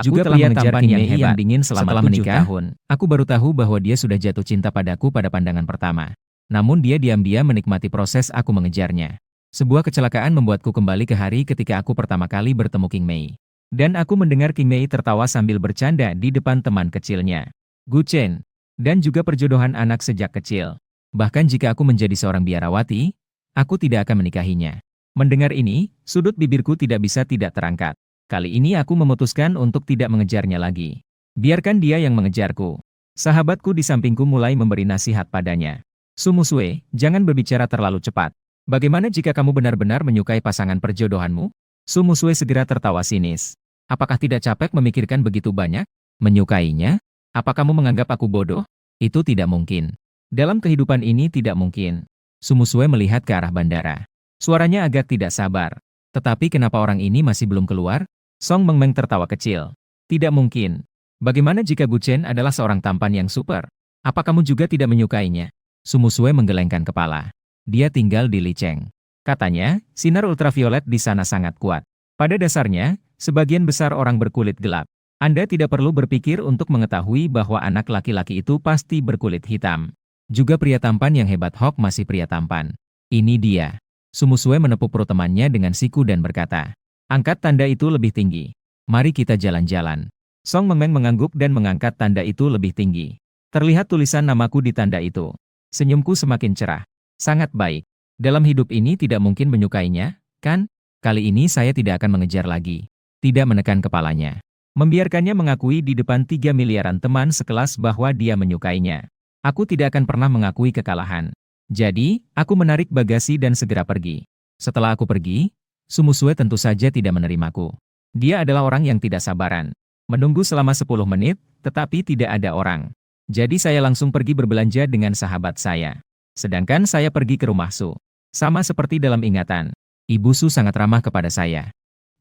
Juga telah mengejar King Mei yang dingin Setelah selama 7 menikah, tahun. aku baru tahu bahwa dia sudah jatuh cinta padaku pada pandangan pertama. Namun dia diam-diam menikmati proses aku mengejarnya. Sebuah kecelakaan membuatku kembali ke hari ketika aku pertama kali bertemu King Mei. Dan aku mendengar King Mei tertawa sambil bercanda di depan teman kecilnya, Gu Chen, dan juga perjodohan anak sejak kecil. Bahkan jika aku menjadi seorang biarawati, aku tidak akan menikahinya. Mendengar ini, sudut bibirku tidak bisa tidak terangkat. Kali ini aku memutuskan untuk tidak mengejarnya lagi. Biarkan dia yang mengejarku. Sahabatku di sampingku mulai memberi nasihat padanya. Sumusue, jangan berbicara terlalu cepat. Bagaimana jika kamu benar-benar menyukai pasangan perjodohanmu? Sumusue segera tertawa sinis. Apakah tidak capek memikirkan begitu banyak? Menyukainya? Apa kamu menganggap aku bodoh? Itu tidak mungkin. Dalam kehidupan ini tidak mungkin. Sumusue melihat ke arah bandara. Suaranya agak tidak sabar. Tetapi kenapa orang ini masih belum keluar? Song Mengmeng tertawa kecil. Tidak mungkin. Bagaimana jika Gu Chen adalah seorang tampan yang super? Apa kamu juga tidak menyukainya? Sumusue menggelengkan kepala. Dia tinggal di Licheng. Katanya, sinar ultraviolet di sana sangat kuat. Pada dasarnya, sebagian besar orang berkulit gelap. Anda tidak perlu berpikir untuk mengetahui bahwa anak laki-laki itu pasti berkulit hitam. Juga pria tampan yang hebat Hok masih pria tampan. Ini dia. Sumusue menepuk perut temannya dengan siku dan berkata, angkat tanda itu lebih tinggi. Mari kita jalan-jalan. Song Mengmeng mengangguk dan mengangkat tanda itu lebih tinggi. Terlihat tulisan namaku di tanda itu. Senyumku semakin cerah. Sangat baik. Dalam hidup ini tidak mungkin menyukainya, kan? Kali ini saya tidak akan mengejar lagi. Tidak menekan kepalanya. Membiarkannya mengakui di depan 3 miliaran teman sekelas bahwa dia menyukainya. Aku tidak akan pernah mengakui kekalahan. Jadi, aku menarik bagasi dan segera pergi. Setelah aku pergi, Sumusue tentu saja tidak menerimaku. Dia adalah orang yang tidak sabaran. Menunggu selama 10 menit, tetapi tidak ada orang. Jadi saya langsung pergi berbelanja dengan sahabat saya. Sedangkan saya pergi ke rumah Su. Sama seperti dalam ingatan, Ibu Su sangat ramah kepada saya.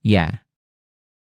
Ya.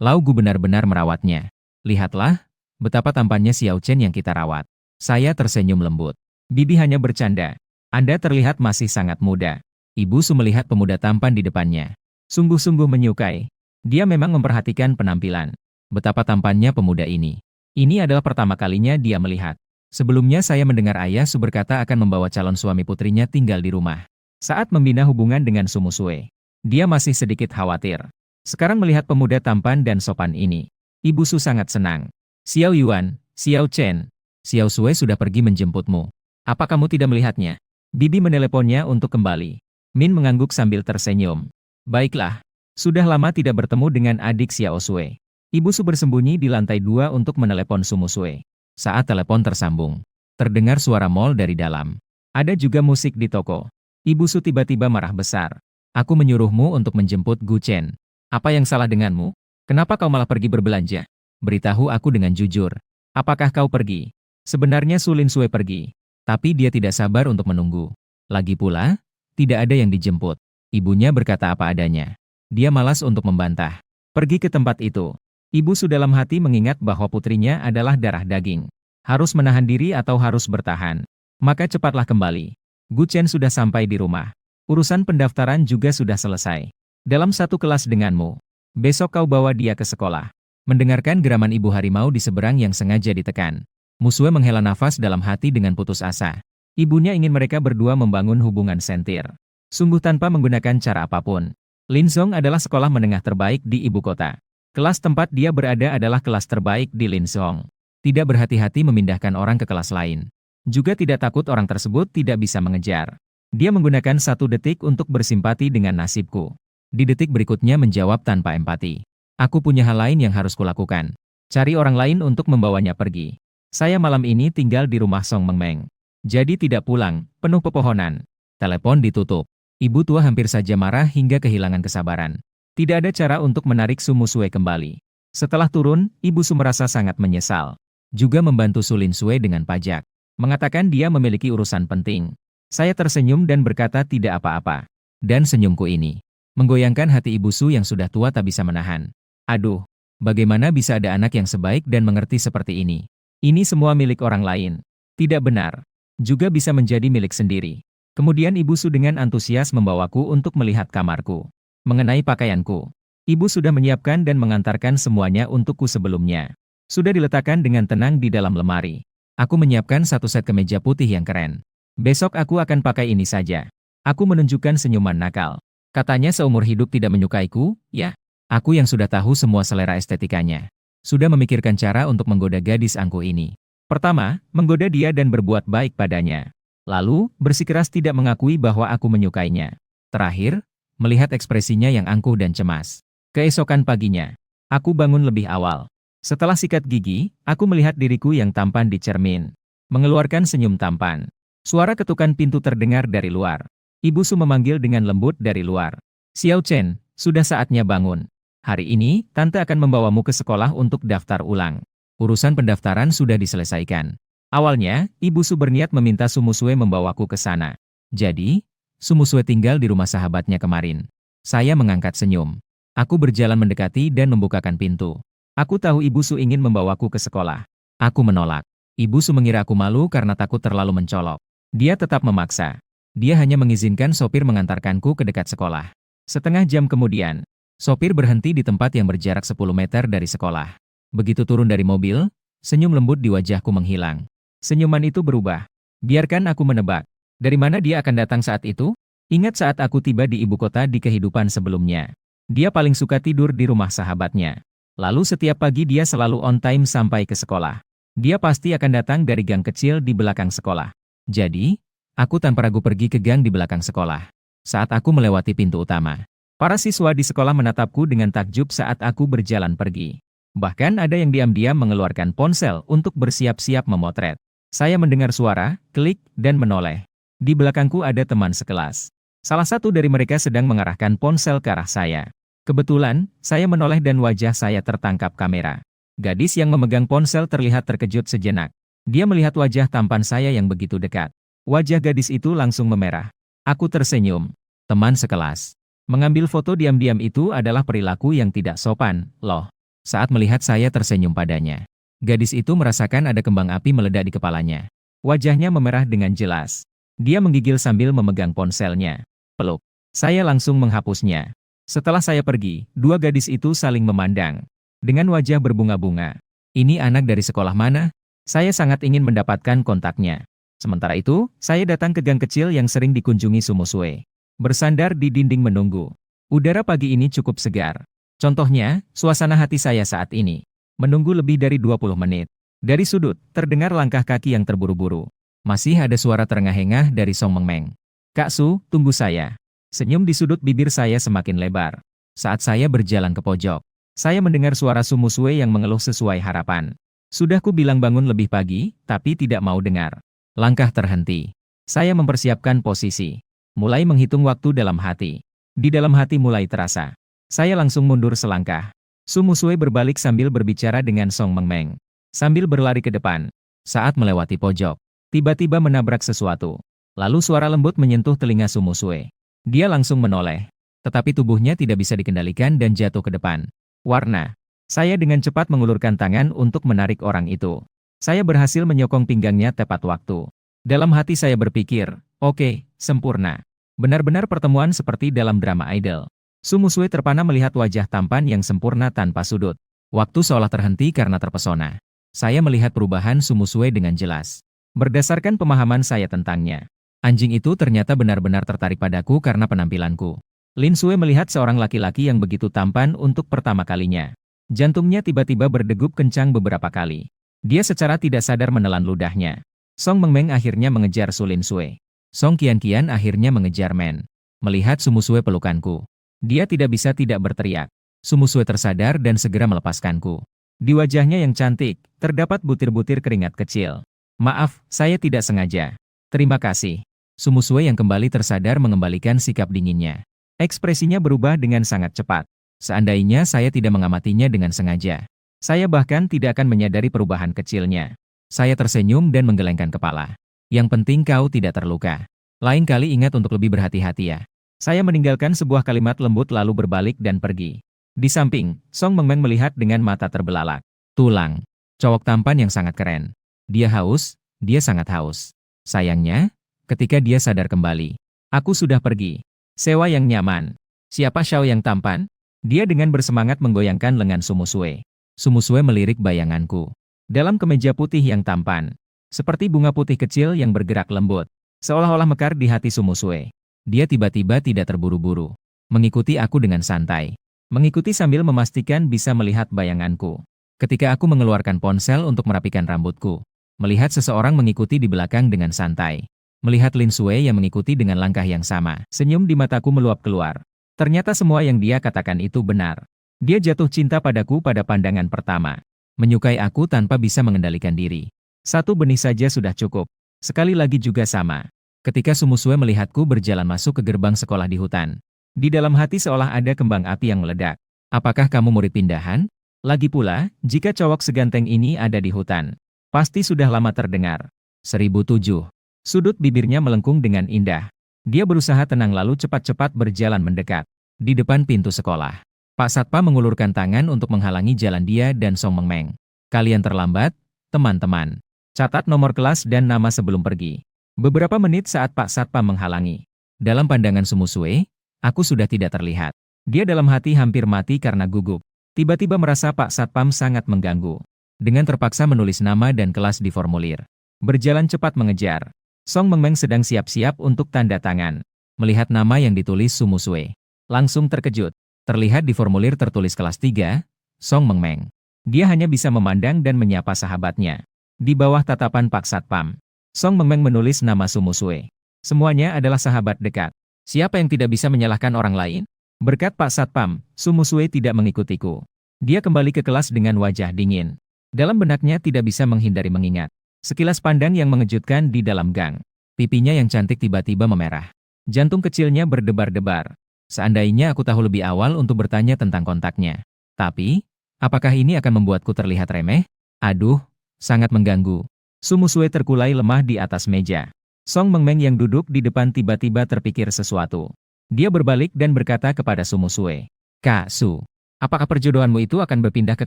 Lau Gu benar-benar merawatnya. Lihatlah, betapa tampannya Xiao Chen yang kita rawat. Saya tersenyum lembut. Bibi hanya bercanda. Anda terlihat masih sangat muda. Ibu Su melihat pemuda tampan di depannya. Sungguh-sungguh menyukai. Dia memang memperhatikan penampilan. Betapa tampannya pemuda ini. Ini adalah pertama kalinya dia melihat. Sebelumnya saya mendengar Ayah Su berkata akan membawa calon suami putrinya tinggal di rumah. Saat membina hubungan dengan Sumusue, dia masih sedikit khawatir. Sekarang melihat pemuda tampan dan sopan ini, Ibu Su sangat senang. Xiao Yuan, Xiao Chen, Xiao Sue sudah pergi menjemputmu. Apa kamu tidak melihatnya? Bibi meneleponnya untuk kembali. Min mengangguk sambil tersenyum. Baiklah, sudah lama tidak bertemu dengan adik Xiao Sue. Ibu Su bersembunyi di lantai 2 untuk menelepon Sumusue. Saat telepon tersambung, terdengar suara mall dari dalam. Ada juga musik di toko. Ibu Su tiba-tiba marah besar. Aku menyuruhmu untuk menjemput Gu Chen. Apa yang salah denganmu? Kenapa kau malah pergi berbelanja? Beritahu aku dengan jujur. Apakah kau pergi? Sebenarnya Su Lin Sue pergi. Tapi dia tidak sabar untuk menunggu. Lagi pula, tidak ada yang dijemput. Ibunya berkata apa adanya. Dia malas untuk membantah. Pergi ke tempat itu. Ibu Su dalam hati mengingat bahwa putrinya adalah darah daging. Harus menahan diri atau harus bertahan. Maka cepatlah kembali. Gu Chen sudah sampai di rumah. Urusan pendaftaran juga sudah selesai. Dalam satu kelas denganmu. Besok kau bawa dia ke sekolah. Mendengarkan geraman ibu harimau di seberang yang sengaja ditekan. Musue menghela nafas dalam hati dengan putus asa. Ibunya ingin mereka berdua membangun hubungan sentir. Sungguh tanpa menggunakan cara apapun. Linzong adalah sekolah menengah terbaik di ibu kota. Kelas tempat dia berada adalah kelas terbaik di Linzong. Tidak berhati-hati memindahkan orang ke kelas lain. Juga tidak takut orang tersebut tidak bisa mengejar. Dia menggunakan 1 detik untuk bersimpati dengan nasibku. Di detik berikutnya menjawab tanpa empati. Aku punya hal lain yang harus kulakukan. Cari orang lain untuk membawanya pergi. Saya malam ini tinggal di rumah Song Mengmeng. Jadi tidak pulang, penuh pepohonan. Telepon ditutup. Ibu tua hampir saja marah hingga kehilangan kesabaran. Tidak ada cara untuk menarik Sumusue kembali. Setelah turun, Ibu Su merasa sangat menyesal. Juga membantu Su Lin Sue dengan pajak. Mengatakan dia memiliki urusan penting. Saya tersenyum dan berkata tidak apa-apa. Dan senyumku ini menggoyangkan hati Ibu Su yang sudah tua tak bisa menahan. Aduh, bagaimana bisa ada anak yang sebaik dan mengerti seperti ini? Ini semua milik orang lain. Tidak benar. Juga bisa menjadi milik sendiri. Kemudian Ibu Su dengan antusias membawaku untuk melihat kamarku. Mengenai pakaianku. Ibu sudah menyiapkan dan mengantarkan semuanya untukku sebelumnya. Sudah diletakkan dengan tenang di dalam lemari. Aku menyiapkan satu set kemeja putih yang keren. Besok aku akan pakai ini saja. Aku menunjukkan senyuman nakal. Katanya seumur hidup tidak menyukaiku, ya? Aku yang sudah tahu semua selera estetikanya. Sudah memikirkan cara untuk menggoda gadis angkuh ini. Pertama, menggoda dia dan berbuat baik padanya. Lalu, bersikeras tidak mengakui bahwa aku menyukainya. Terakhir, melihat ekspresinya yang angkuh dan cemas. Keesokan paginya, aku bangun lebih awal. Setelah sikat gigi, aku melihat diriku yang tampan di cermin. Mengeluarkan senyum tampan. Suara ketukan pintu terdengar dari luar. Ibu Su memanggil dengan lembut dari luar. Xiao Chen, sudah saatnya bangun. Hari ini, Tante akan membawamu ke sekolah untuk daftar ulang. Urusan pendaftaran sudah diselesaikan. Awalnya, Ibu Su berniat meminta Su Musue membawaku ke sana. Jadi, Su Musue tinggal di rumah sahabatnya kemarin. Saya mengangkat senyum. Aku berjalan mendekati dan membukakan pintu. Aku tahu Ibu Su ingin membawaku ke sekolah. Aku menolak. Ibu Su mengira aku malu karena takut terlalu mencolok. Dia tetap memaksa. Dia hanya mengizinkan sopir mengantarkanku ke dekat sekolah. Setengah jam kemudian, sopir berhenti di tempat yang berjarak 10 meter dari sekolah. Begitu turun dari mobil, senyum lembut di wajahku menghilang. Senyuman itu berubah. Biarkan aku menebak. Dari mana dia akan datang saat itu? Ingat saat aku tiba di ibu kota di kehidupan sebelumnya. Dia paling suka tidur di rumah sahabatnya. Lalu setiap pagi dia selalu on time sampai ke sekolah. Dia pasti akan datang dari gang kecil di belakang sekolah. Jadi, aku tanpa ragu pergi ke gang di belakang sekolah. Saat aku melewati pintu utama, para siswa di sekolah menatapku dengan takjub saat aku berjalan pergi. Bahkan ada yang diam-diam mengeluarkan ponsel untuk bersiap-siap memotret. Saya mendengar suara, klik, dan menoleh. Di belakangku ada teman sekelas. Salah satu dari mereka sedang mengarahkan ponsel ke arah saya. Kebetulan, saya menoleh dan wajah saya tertangkap kamera. Gadis yang memegang ponsel terlihat terkejut sejenak. Dia melihat wajah tampan saya yang begitu dekat. Wajah gadis itu langsung memerah. Aku tersenyum. Teman sekelas. Mengambil foto diam-diam itu adalah perilaku yang tidak sopan, loh. Saat melihat saya tersenyum padanya, gadis itu merasakan ada kembang api meledak di kepalanya. Wajahnya memerah dengan jelas. Dia menggigil sambil memegang ponselnya. Peluk. Saya langsung menghapusnya. Setelah saya pergi, dua gadis itu saling memandang. Dengan wajah berbunga-bunga. Ini anak dari sekolah mana? Saya sangat ingin mendapatkan kontaknya. Sementara itu, saya datang ke gang kecil yang sering dikunjungi Su Musue. Bersandar di dinding menunggu. Udara pagi ini cukup segar. Contohnya, suasana hati saya saat ini. Menunggu lebih dari 20 menit. Dari sudut, terdengar langkah kaki yang terburu-buru. Masih ada suara terengah-engah dari Song Mengmeng. Kak Su, tunggu saya. Senyum di sudut bibir saya semakin lebar. Saat saya berjalan ke pojok, saya mendengar suara Su Musue yang mengeluh sesuai harapan. Sudah ku bilang bangun lebih pagi, tapi tidak mau dengar. Langkah terhenti. Saya mempersiapkan posisi. Mulai menghitung waktu dalam hati. Di dalam hati mulai terasa. Saya langsung mundur selangkah. Su Musue berbalik sambil berbicara dengan Song Mengmeng. Sambil berlari ke depan. Saat melewati pojok, tiba-tiba menabrak sesuatu. Lalu suara lembut menyentuh telinga Su Musue. Dia langsung menoleh. Tetapi tubuhnya tidak bisa dikendalikan dan jatuh ke depan. Warna. Saya dengan cepat mengulurkan tangan untuk menarik orang itu. Saya berhasil menyokong pinggangnya tepat waktu. Dalam hati saya berpikir, oke, sempurna. Benar-benar pertemuan seperti dalam drama idol. Su Musue terpana melihat wajah tampan yang sempurna tanpa sudut. Waktu seolah terhenti karena terpesona. Saya melihat perubahan Su Musue dengan jelas. Berdasarkan pemahaman saya tentangnya. Anjing itu ternyata benar-benar tertarik padaku karena penampilanku. Lin Sue melihat seorang laki-laki yang begitu tampan untuk pertama kalinya. Jantungnya tiba-tiba berdegup kencang beberapa kali. Dia secara tidak sadar menelan ludahnya. Song Mengmeng akhirnya mengejar Su Lin Sue. Song Qianqian akhirnya mengejar Men. Melihat Su Musue pelukanku, dia tidak bisa tidak berteriak. Su Musue tersadar dan segera melepaskanku. Di wajahnya yang cantik, terdapat butir-butir keringat kecil. Maaf, saya tidak sengaja. Terima kasih. Su Musue yang kembali tersadar mengembalikan sikap dinginnya. Ekspresinya berubah dengan sangat cepat. Seandainya saya tidak mengamatinya dengan sengaja, saya bahkan tidak akan menyadari perubahan kecilnya. Saya tersenyum dan menggelengkan kepala. Yang penting kau tidak terluka. Lain kali ingat untuk lebih berhati-hati ya. Saya meninggalkan sebuah kalimat lembut lalu berbalik dan pergi. Di samping, Song Mengmeng melihat dengan mata terbelalak. Tulang. Cowok tampan yang sangat keren. Dia haus, dia sangat haus. Sayangnya, ketika dia sadar kembali, aku sudah pergi. Sewa yang nyaman. Siapa Xiao yang tampan? Dia dengan bersemangat menggoyangkan lengan Sumusue. Sumusue melirik bayanganku. Dalam kemeja putih yang tampan. Seperti bunga putih kecil yang bergerak lembut. Seolah-olah mekar di hati Sumusue. Dia tiba-tiba tidak terburu-buru. Mengikuti aku dengan santai. Mengikuti sambil memastikan bisa melihat bayanganku. Ketika aku mengeluarkan ponsel untuk merapikan rambutku. Melihat seseorang mengikuti di belakang dengan santai. Melihat Lin Sue yang mengikuti dengan langkah yang sama. Senyum di mataku meluap keluar. Ternyata semua yang dia katakan itu benar. Dia jatuh cinta padaku pada pandangan pertama. Menyukai aku tanpa bisa mengendalikan diri. Satu benih saja sudah cukup. Sekali lagi juga sama. Ketika Sumusue melihatku berjalan masuk ke gerbang sekolah di hutan. Di dalam hati seolah ada kembang api yang meledak. Apakah kamu murid pindahan? Lagi pula, jika cowok seganteng ini ada di hutan. Pasti sudah lama terdengar. 1007. Sudut bibirnya melengkung dengan indah. Dia berusaha tenang lalu cepat-cepat berjalan mendekat. Di depan pintu sekolah. Pak Satpam mengulurkan tangan untuk menghalangi jalan dia dan Song Mengmeng. Kalian terlambat, teman-teman. Catat nomor kelas dan nama sebelum pergi. Beberapa menit saat Pak Satpam menghalangi. Dalam pandangan Sumusue, aku sudah tidak terlihat. Dia dalam hati hampir mati karena gugup. Tiba-tiba merasa Pak Satpam sangat mengganggu. Dengan terpaksa menulis nama dan kelas di formulir. Berjalan cepat mengejar. Song Mengmeng sedang siap-siap untuk tanda tangan. Melihat nama yang ditulis Sumusue. Langsung terkejut. Terlihat di formulir tertulis kelas 3, Song Mengmeng. Dia hanya bisa memandang dan menyapa sahabatnya. Di bawah tatapan Pak Satpam. Song Mengmeng menulis nama Sumusue. Semuanya adalah sahabat dekat. Siapa yang tidak bisa menyalahkan orang lain? Berkat Pak Satpam, Sumusue tidak mengikutiku. Dia kembali ke kelas dengan wajah dingin. Dalam benaknya tidak bisa menghindari mengingat. Sekilas pandang yang mengejutkan di dalam gang. Pipinya yang cantik tiba-tiba memerah. Jantung kecilnya berdebar-debar. Seandainya aku tahu lebih awal untuk bertanya tentang kontaknya. Tapi, apakah ini akan membuatku terlihat remeh? Aduh, sangat mengganggu. Sumusue terkulai lemah di atas meja. Song Mengmeng yang duduk di depan tiba-tiba terpikir sesuatu. Dia berbalik dan berkata kepada Sumusue. Kak Su, apakah perjodohanmu itu akan berpindah ke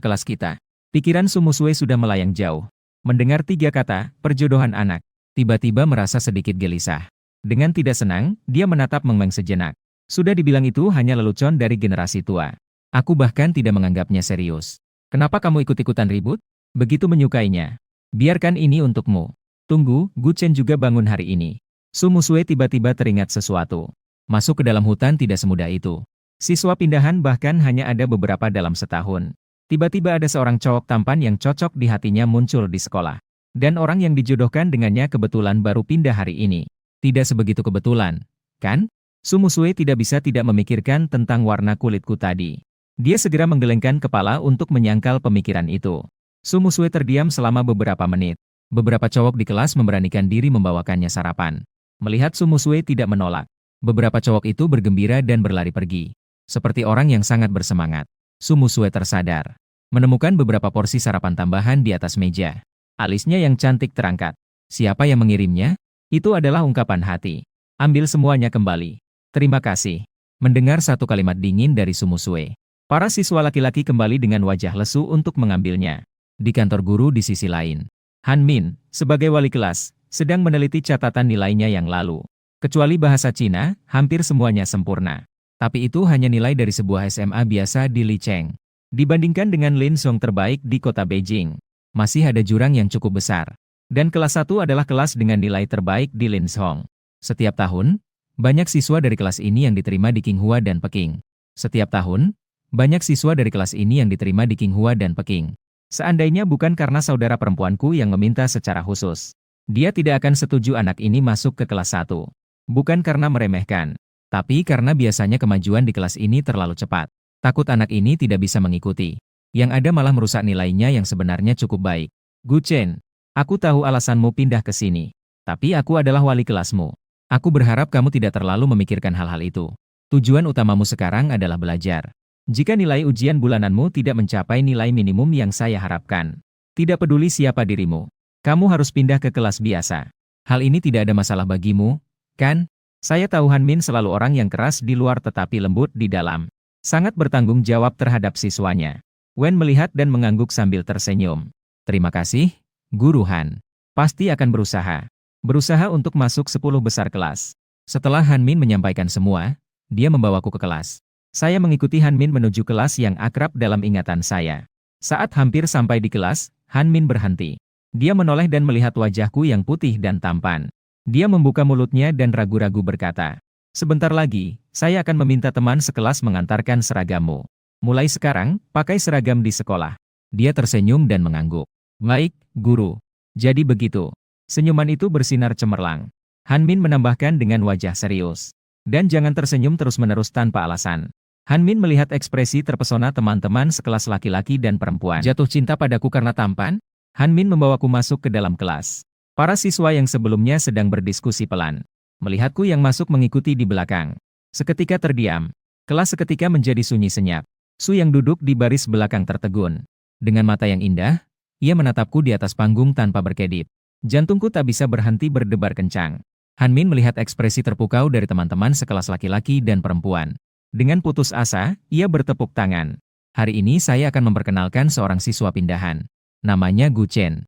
kelas kita? Pikiran Sumusue sudah melayang jauh. Mendengar 3 kata, perjodohan anak, tiba-tiba merasa sedikit gelisah. Dengan tidak senang, dia menatap Mengmeng sejenak. Sudah dibilang itu hanya lelucon dari generasi tua. Aku bahkan tidak menganggapnya serius. Kenapa kamu ikut-ikutan ribut? Begitu menyukainya. Biarkan ini untukmu. Tunggu, Gu Chen juga bangun hari ini. Sumusue tiba-tiba teringat sesuatu. Masuk ke dalam hutan tidak semudah itu. Siswa pindahan bahkan hanya ada beberapa dalam setahun. Tiba-tiba ada seorang cowok tampan yang cocok di hatinya muncul di sekolah. Dan orang yang dijodohkan dengannya kebetulan baru pindah hari ini. Tidak sebegitu kebetulan, kan? Sumusue tidak bisa tidak memikirkan tentang warna kulitku tadi. Dia segera menggelengkan kepala untuk menyangkal pemikiran itu. Sumusue terdiam selama beberapa menit. Beberapa cowok di kelas memberanikan diri membawakannya sarapan. Melihat Sumusue tidak menolak. Beberapa cowok itu bergembira dan berlari pergi. Seperti orang yang sangat bersemangat. Sumusue tersadar. Menemukan beberapa porsi sarapan tambahan di atas meja. Alisnya yang cantik terangkat. Siapa yang mengirimnya? Itu adalah ungkapan hati. Ambil semuanya kembali. Terima kasih. Mendengar satu kalimat dingin dari Sumusue. Para siswa laki-laki kembali dengan wajah lesu untuk mengambilnya. Di kantor guru di sisi lain. Han Min, sebagai wali kelas, sedang meneliti catatan nilainya yang lalu. Kecuali bahasa Cina, hampir semuanya sempurna. Tapi itu hanya nilai dari sebuah SMA biasa di Licheng. Dibandingkan dengan Lin Song terbaik di kota Beijing, masih ada jurang yang cukup besar. Dan kelas 1 adalah kelas dengan nilai terbaik di Lin Song. Setiap tahun, banyak siswa dari kelas ini yang diterima di Qinghua dan Peking. Setiap tahun, banyak siswa dari kelas ini yang diterima di Qinghua dan Peking. Seandainya bukan karena saudara perempuanku yang meminta secara khusus, dia tidak akan setuju anak ini masuk ke kelas 1. Bukan karena meremehkan. Tapi karena biasanya kemajuan di kelas ini terlalu cepat. Takut anak ini tidak bisa mengikuti. Yang ada malah merusak nilainya yang sebenarnya cukup baik. Gu Chen, aku tahu alasanmu pindah ke sini. Tapi aku adalah wali kelasmu. Aku berharap kamu tidak terlalu memikirkan hal-hal itu. Tujuan utamamu sekarang adalah belajar. Jika nilai ujian bulananmu tidak mencapai nilai minimum yang saya harapkan, tidak peduli siapa dirimu, kamu harus pindah ke kelas biasa. Hal ini tidak ada masalah bagimu, kan? Saya tahu Han Min selalu orang yang keras di luar tetapi lembut di dalam. Sangat bertanggung jawab terhadap siswanya. Wen melihat dan mengangguk sambil tersenyum. Terima kasih, Guru Han. Pasti akan berusaha. Berusaha untuk masuk 10 besar kelas. Setelah Han Min menyampaikan semua, dia membawaku ke kelas. Saya mengikuti Han Min menuju kelas yang akrab dalam ingatan saya. Saat hampir sampai di kelas, Han Min berhenti. Dia menoleh dan melihat wajahku yang putih dan tampan. Dia membuka mulutnya dan ragu-ragu berkata, "Sebentar lagi, saya akan meminta teman sekelas mengantarkan seragammu. Mulai sekarang, pakai seragam di sekolah." Dia tersenyum dan mengangguk. "Baik, guru. Jadi begitu." Senyuman itu bersinar cemerlang. Han Min menambahkan dengan wajah serius. "Dan jangan tersenyum terus-menerus tanpa alasan." Han Min melihat ekspresi terpesona teman-teman sekelas laki-laki dan perempuan. Jatuh cinta padaku karena tampan? Han Min membawaku masuk ke dalam kelas. Para siswa yang sebelumnya sedang berdiskusi pelan. Melihatku yang masuk mengikuti di belakang. Seketika terdiam. Kelas seketika menjadi sunyi senyap. Su yang duduk di baris belakang tertegun. Dengan mata yang indah, ia menatapku di atas panggung tanpa berkedip. Jantungku tak bisa berhenti berdebar kencang. Han Min melihat ekspresi terpukau dari teman-teman sekelas laki-laki dan perempuan. Dengan putus asa, ia bertepuk tangan. "Hari ini saya akan memperkenalkan seorang siswa pindahan. Namanya Gu Chen.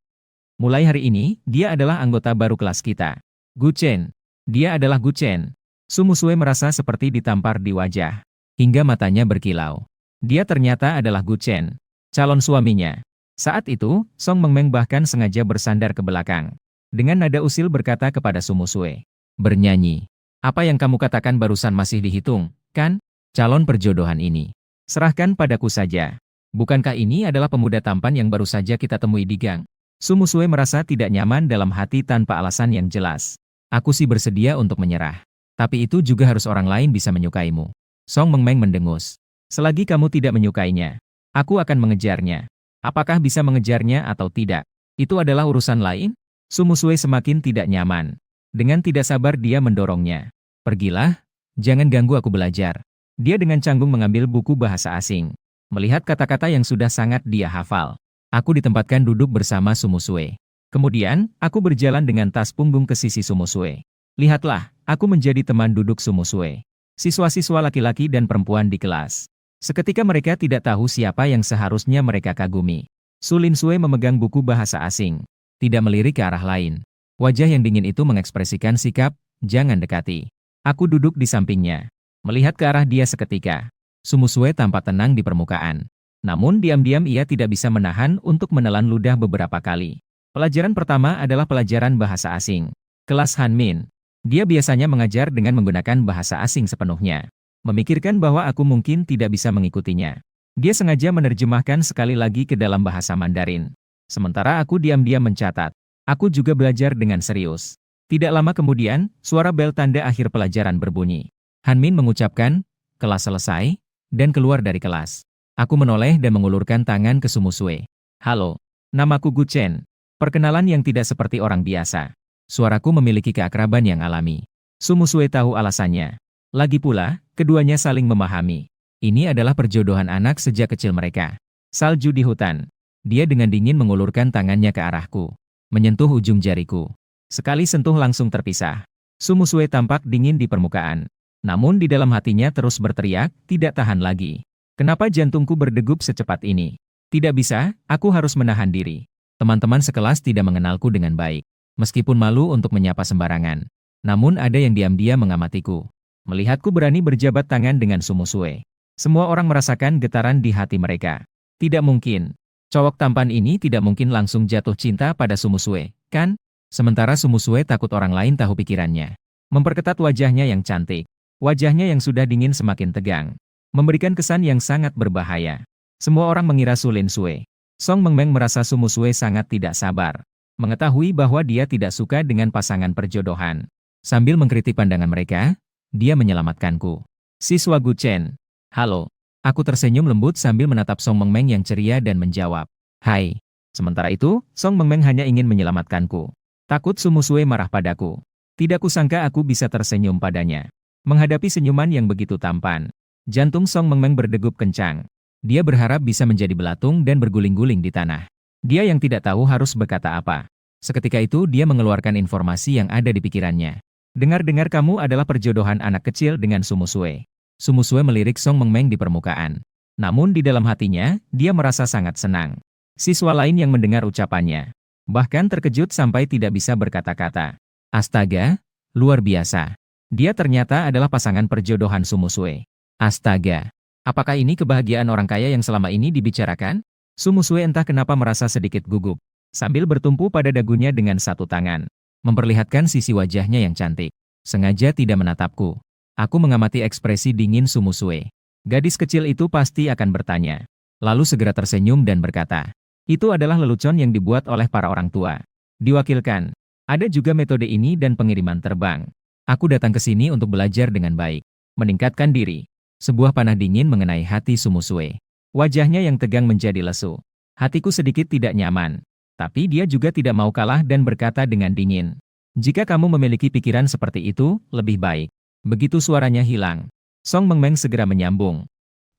Mulai hari ini, dia adalah anggota baru kelas kita." "Gu Chen. Dia adalah Gu Chen." Su Musue merasa seperti ditampar di wajah. Hingga matanya berkilau. Dia ternyata adalah Gu Chen, calon suaminya. Saat itu, Song Mengmeng bahkan sengaja bersandar ke belakang. Dengan nada usil berkata kepada Su Musue, "Bernyanyi. Apa yang kamu katakan barusan masih dihitung, kan? Calon perjodohan ini. Serahkan padaku saja. Bukankah ini adalah pemuda tampan yang baru saja kita temui di gang?" Su Musue merasa tidak nyaman dalam hati tanpa alasan yang jelas. "Aku sih bersedia untuk menyerah. Tapi itu juga harus orang lain bisa menyukaimu." Song Mengmeng mendengus. "Selagi kamu tidak menyukainya, aku akan mengejarnya. Apakah bisa mengejarnya atau tidak? Itu adalah urusan lain." Su Musue semakin tidak nyaman. Dengan tidak sabar dia mendorongnya. "Pergilah, jangan ganggu aku belajar." Dia dengan canggung mengambil buku bahasa asing. Melihat kata-kata yang sudah sangat dia hafal. Aku ditempatkan duduk bersama Su Musue. Kemudian, aku berjalan dengan tas punggung ke sisi Su Musue. Lihatlah, aku menjadi teman duduk Su Musue. Siswa-siswa laki-laki dan perempuan di kelas. Seketika mereka tidak tahu siapa yang seharusnya mereka kagumi. Su Lin Sue memegang buku bahasa asing. Tidak melirik ke arah lain. Wajah yang dingin itu mengekspresikan sikap, "Jangan dekati." Aku duduk di sampingnya. Melihat ke arah dia seketika. Su Musue tampak tenang di permukaan. Namun diam-diam ia tidak bisa menahan untuk menelan ludah beberapa kali. Pelajaran pertama adalah pelajaran bahasa asing. Kelas Han Min. Dia biasanya mengajar dengan menggunakan bahasa asing sepenuhnya. Memikirkan bahwa aku mungkin tidak bisa mengikutinya. Dia sengaja menerjemahkan sekali lagi ke dalam bahasa Mandarin. Sementara aku diam-diam mencatat. Aku juga belajar dengan serius. Tidak lama kemudian, suara bel tanda akhir pelajaran berbunyi. Han Min mengucapkan, "Kelas selesai," dan keluar dari kelas. Aku menoleh dan mengulurkan tangan ke Su Musue. "Halo, namaku Gu Chen." Perkenalan yang tidak seperti orang biasa. Suaraku memiliki keakraban yang alami. Su Musue tahu alasannya. Lagi pula, keduanya saling memahami. Ini adalah perjodohan anak sejak kecil mereka. Salju di hutan. Dia dengan dingin mengulurkan tangannya ke arahku. Menyentuh ujung jariku. Sekali sentuh langsung terpisah. Su Musue tampak dingin di permukaan. Namun di dalam hatinya terus berteriak, tidak tahan lagi. Kenapa jantungku berdegup secepat ini? Tidak bisa, aku harus menahan diri. Teman-teman sekelas tidak mengenalku dengan baik. Meskipun malu untuk menyapa sembarangan. Namun ada yang diam-diam mengamatiku. Melihatku berani berjabat tangan dengan Su Musue. Semua orang merasakan getaran di hati mereka. Tidak mungkin. Cowok tampan ini tidak mungkin langsung jatuh cinta pada Su Musue, kan? Sementara Su Musue takut orang lain tahu pikirannya. Memperketat wajahnya yang cantik. Wajahnya yang sudah dingin semakin tegang. Memberikan kesan yang sangat berbahaya. Semua orang mengira Su Lin Sue. Song Mengmeng merasa Su Musue sangat tidak sabar. Mengetahui bahwa dia tidak suka dengan pasangan perjodohan. Sambil mengkritik pandangan mereka, dia menyelamatkanku. "Siswa Gu Chen." "Halo." Aku tersenyum lembut sambil menatap Song Mengmeng yang ceria dan menjawab, "Hai." Sementara itu, Song Mengmeng hanya ingin menyelamatkanku. Takut Su Musue marah padaku. Tidak kusangka aku bisa tersenyum padanya. Menghadapi senyuman yang begitu tampan, jantung Song Mengmeng berdegup kencang. Dia berharap bisa menjadi belatung dan berguling-guling di tanah. Dia yang tidak tahu harus berkata apa. Seketika itu dia mengeluarkan informasi yang ada di pikirannya. "Dengar-dengar kamu adalah perjodohan anak kecil dengan Su Musue." Su Musue melirik Song Mengmeng di permukaan. Namun di dalam hatinya, dia merasa sangat senang. Siswa lain yang mendengar ucapannya. Bahkan terkejut sampai tidak bisa berkata-kata. Astaga, luar biasa. Dia ternyata adalah pasangan perjodohan Su Musue. Astaga, apakah ini kebahagiaan orang kaya yang selama ini dibicarakan? Su Musue entah kenapa merasa sedikit gugup, sambil bertumpu pada dagunya dengan satu tangan, memperlihatkan sisi wajahnya yang cantik. Sengaja tidak menatapku. Aku mengamati ekspresi dingin Su Musue. Gadis kecil itu pasti akan bertanya. Lalu segera tersenyum dan berkata, itu adalah lelucon yang dibuat oleh para orang tua. Diwakilkan. Ada juga metode ini dan pengiriman terbang. Aku datang ke sini untuk belajar dengan baik. Meningkatkan diri. Sebuah panah dingin mengenai hati Su Musue. Wajahnya yang tegang menjadi lesu. Hatiku sedikit tidak nyaman. Tapi dia juga tidak mau kalah dan berkata dengan dingin. Jika kamu memiliki pikiran seperti itu, lebih baik. Begitu suaranya hilang, Song Mengmeng segera menyambung.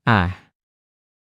Ah,